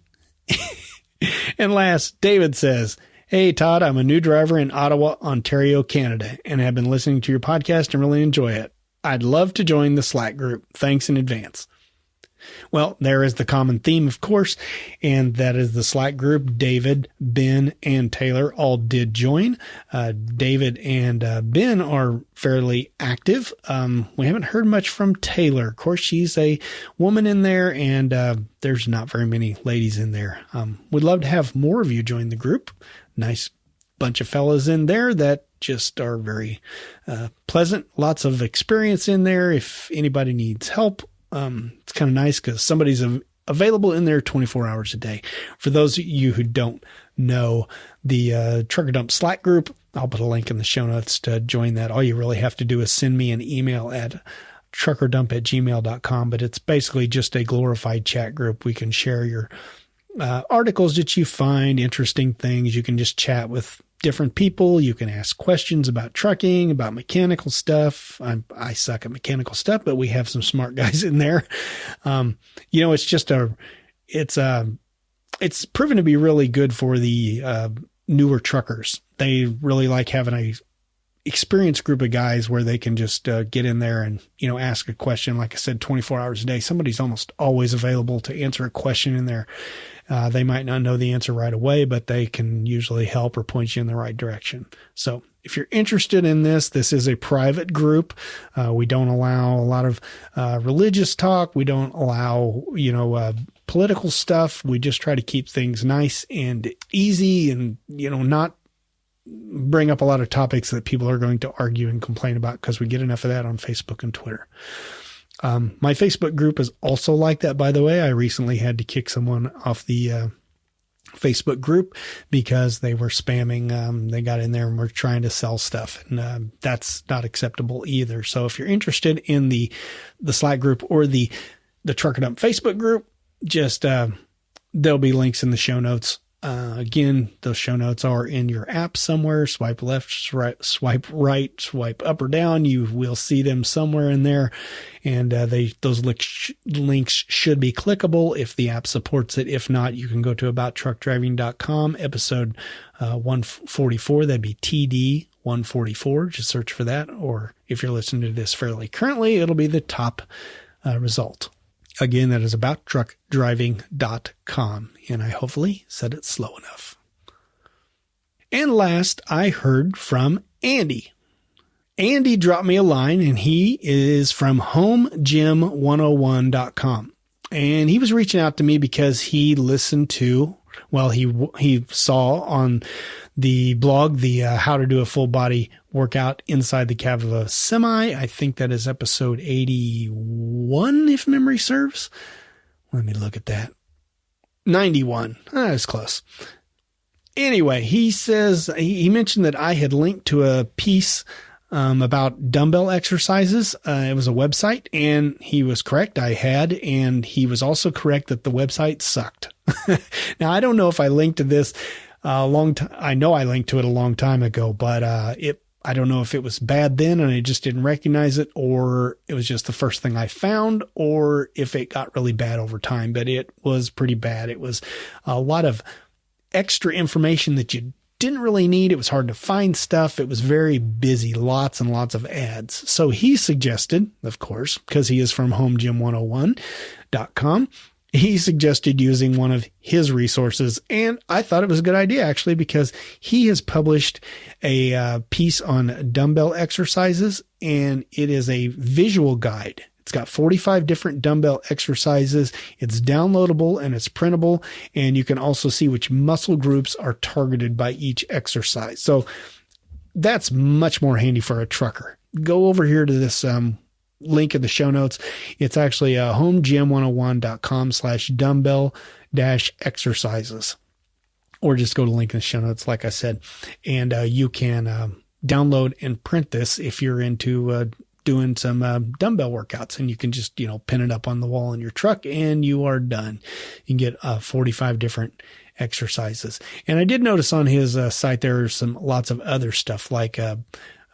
And last, David says, hey, Todd, I'm a new driver in Ottawa, Ontario, Canada, and have been listening to your podcast and really enjoy it. I'd love to join the Slack group. Thanks in advance. Well, there is the common theme, of course, and that is the Slack group. David, Ben, and Taylor all did join. David and Ben are fairly active. We haven't heard much from Taylor. Of course, she's a woman in there, and there's not very many ladies in there. We'd love to have more of you join the group. Nice bunch of fellas in there that just are very pleasant. Lots of experience in there. If anybody needs help, it's kind of nice because somebody's available in there 24 hours a day. For those of you who don't know the Trucker Dump Slack group, I'll put a link in the show notes to join that. All you really have to do is send me an email at truckerdump@gmail.com, but it's basically just a glorified chat group. We can share your articles that you find, interesting things. You can just chat with different people. You can ask questions about trucking, about mechanical stuff. I suck at mechanical stuff, but we have some smart guys in there. It's it's proven to be really good for the newer truckers. They really like having a experienced group of guys where they can just get in there and, ask a question. Like I said, 24 hours a day, somebody's almost always available to answer a question in there. They might not know the answer right away, but they can usually help or point you in the right direction. So if you're interested in this is a private group. We don't allow a lot of religious talk. We don't allow, political stuff. We just try to keep things nice and easy and, not bring up a lot of topics that people are going to argue and complain about, because we get enough of that on Facebook and Twitter. My Facebook group is also like that, by the way. I recently had to kick someone off the Facebook group because they were spamming. They got in there and were trying to sell stuff, and that's not acceptable either. So if you're interested in the Slack group or the Trucker Dump Facebook group, just there'll be links in the show notes. Again, those show notes are in your app somewhere. Swipe left, swipe right, swipe up or down. You will see them somewhere in there. And those links should be clickable if the app supports it. If not, you can go to abouttruckdriving.com, episode 144. That'd be TD144. Just search for that. Or if you're listening to this fairly currently, it'll be the top result. Again, that is abouttruckdriving.com, and I hopefully said it slow enough. And last, I heard from Andy. Andy dropped me a line, and he is from homegym101.com. And he was reaching out to me because he listened to, he saw on the blog, the how to do a full body workout inside the cab of a semi. I think that is episode 81, if memory serves. Let me look at that. 91. That's close. Anyway, he says, he mentioned that I had linked to a piece about dumbbell exercises. It was a website, and he was correct. I had, and he was also correct that the website sucked. Now, I don't know if I linked to this a long time. I know I linked to it a long time ago, but I don't know if it was bad then and I just didn't recognize it, or it was just the first thing I found, or if it got really bad over time. But it was pretty bad. It was a lot of extra information that you didn't really need. It was hard to find stuff. It was very busy, lots and lots of ads. So he suggested, of course, because he is from homegym101.com, he suggested using one of his resources. And I thought it was a good idea, actually, because he has published a piece on dumbbell exercises, and it is a visual guide. It's got 45 different dumbbell exercises. It's downloadable and it's printable. And you can also see which muscle groups are targeted by each exercise. So that's much more handy for a trucker. Go over here to this link in the show notes. It's actually homegym101.com/dumbbell-exercises, or just go to link in the show notes, like I said, and you can download and print this if you're into doing some dumbbell workouts, and you can just, pin it up on the wall in your truck and you are done. You can get 45 different exercises. And I did notice on his site, there's lots of other stuff like,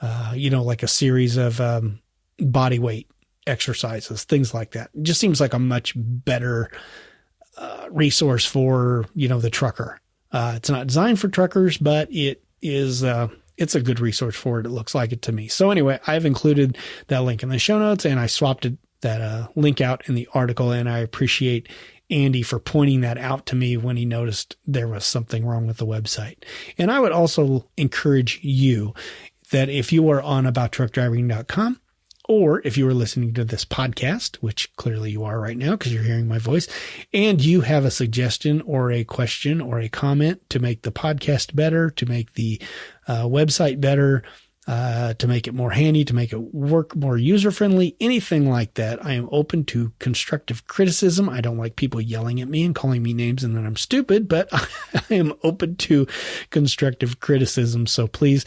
like a series of body weight exercises, things like that. It just seems like a much better resource for, the trucker. It's not designed for truckers, but it is, it's a good resource for it. It looks like it to me. So anyway, I've included that link in the show notes, and I swapped that link out in the article, and I appreciate Andy for pointing that out to me when he noticed there was something wrong with the website. And I would also encourage you that if you are on abouttruckdriving.com, or if you are listening to this podcast, which clearly you are right now because you're hearing my voice, and you have a suggestion or a question or a comment to make the podcast better, to make the website better, to make it more handy, to make it work more user-friendly, anything like that, I am open to constructive criticism. I don't like people yelling at me and calling me names and that I'm stupid, but I am open to constructive criticism. So please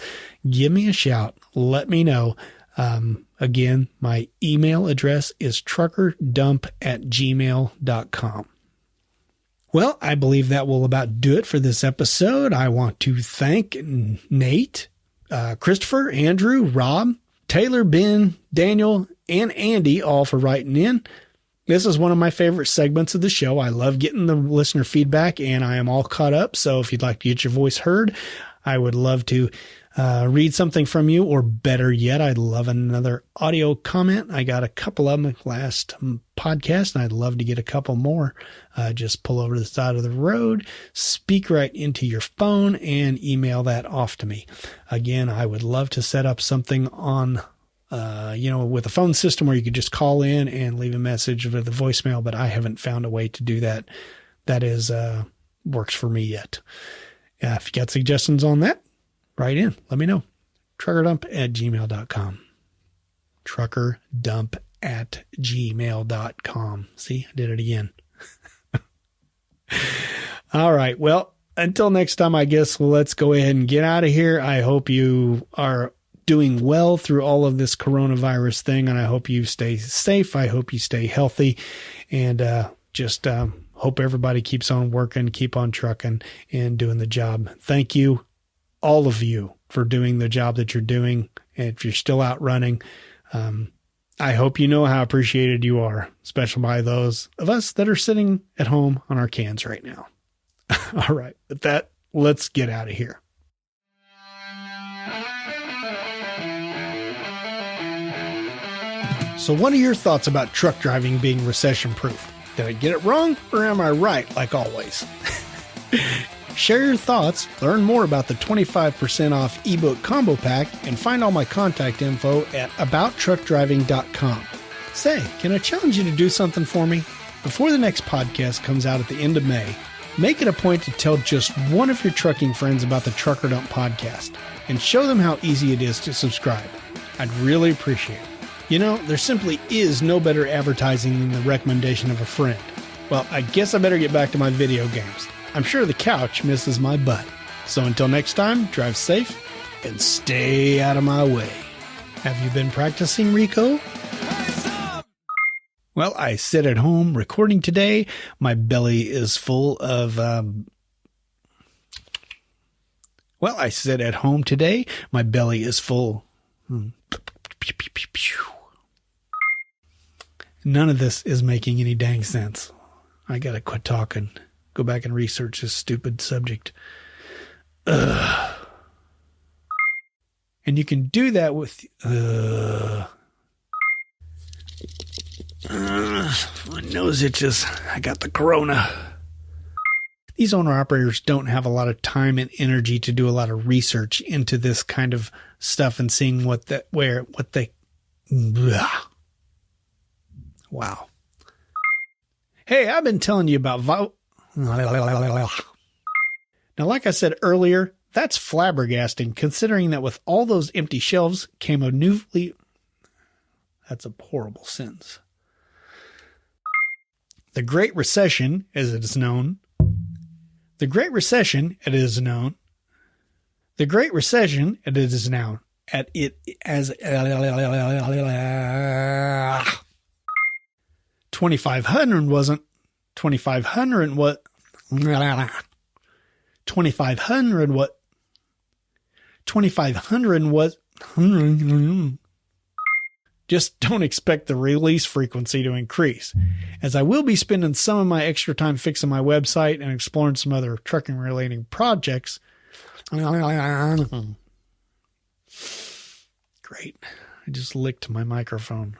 give me a shout. Let me know. Again, my email address is truckerdump@gmail.com. Well, I believe that will about do it for this episode. I want to thank Nate, Christopher, Andrew, Rob, Taylor, Ben, Daniel, and Andy all for writing in. This is one of my favorite segments of the show. I love getting the listener feedback, and I am all caught up. So if you'd like to get your voice heard, I would love to read something from you, or better yet, I'd love another audio comment. I got a couple of them last podcast, and I'd love to get a couple more. Just pull over to the side of the road, speak right into your phone, and email that off to me. Again, I would love to set up something on with a phone system where you could just call in and leave a message with the voicemail, but I haven't found a way to do that. That is, works for me yet. If you got suggestions on that, write in. Let me know. truckerdump@gmail.com. truckerdump@gmail.com. See, I did it again. All right. Well, until next time, I guess let's go ahead and get out of here. I hope you are doing well through all of this coronavirus thing, and I hope you stay safe. I hope you stay healthy, and just hope everybody keeps on working, keep on trucking, and doing the job. Thank you, all of you, for doing the job that you're doing. And if you're still out running, I hope you know how appreciated you are, especially by those of us that are sitting at home on our cans right now. All right. With that, let's get out of here. So what are your thoughts about truck driving being recession-proof? Did I get it wrong, or am I right, like always? Share your thoughts, learn more about the 25% off ebook combo pack, and find all my contact info at abouttruckdriving.com. Say, can I challenge you to do something for me? Before the next podcast comes out at the end of May, make it a point to tell just one of your trucking friends about the Trucker Dump podcast, and show them how easy it is to subscribe. I'd really appreciate it. You know, there simply is no better advertising than the recommendation of a friend. Well, I guess I better get back to my video games. I'm sure the couch misses my butt. So until next time, drive safe and stay out of my way. Have you been practicing, Rico? Well, I sit at home recording today. My belly is full of... I sit at home today. My belly is full... None of this is making any dang sense. I gotta quit talking. Go back and research this stupid subject. Ugh. And you can do that with... my nose itches. I got the corona. These owner-operators don't have a lot of time and energy to do a lot of research into this kind of stuff and seeing what they... Blah. Wow. Hey, I've been telling you about Now, like I said earlier, that's flabbergasting, considering that with all those empty shelves came a newly... That's a horrible sentence. The Great Recession, as it is known... The Great Recession, it is known... The Great Recession, it is now... At it as... 2500 wasn't... 2500 what... 2500 what... 2500 was... Just don't expect the release frequency to increase, as I will be spending some of my extra time fixing my website and exploring some other trucking related projects. Great. I just licked my microphone.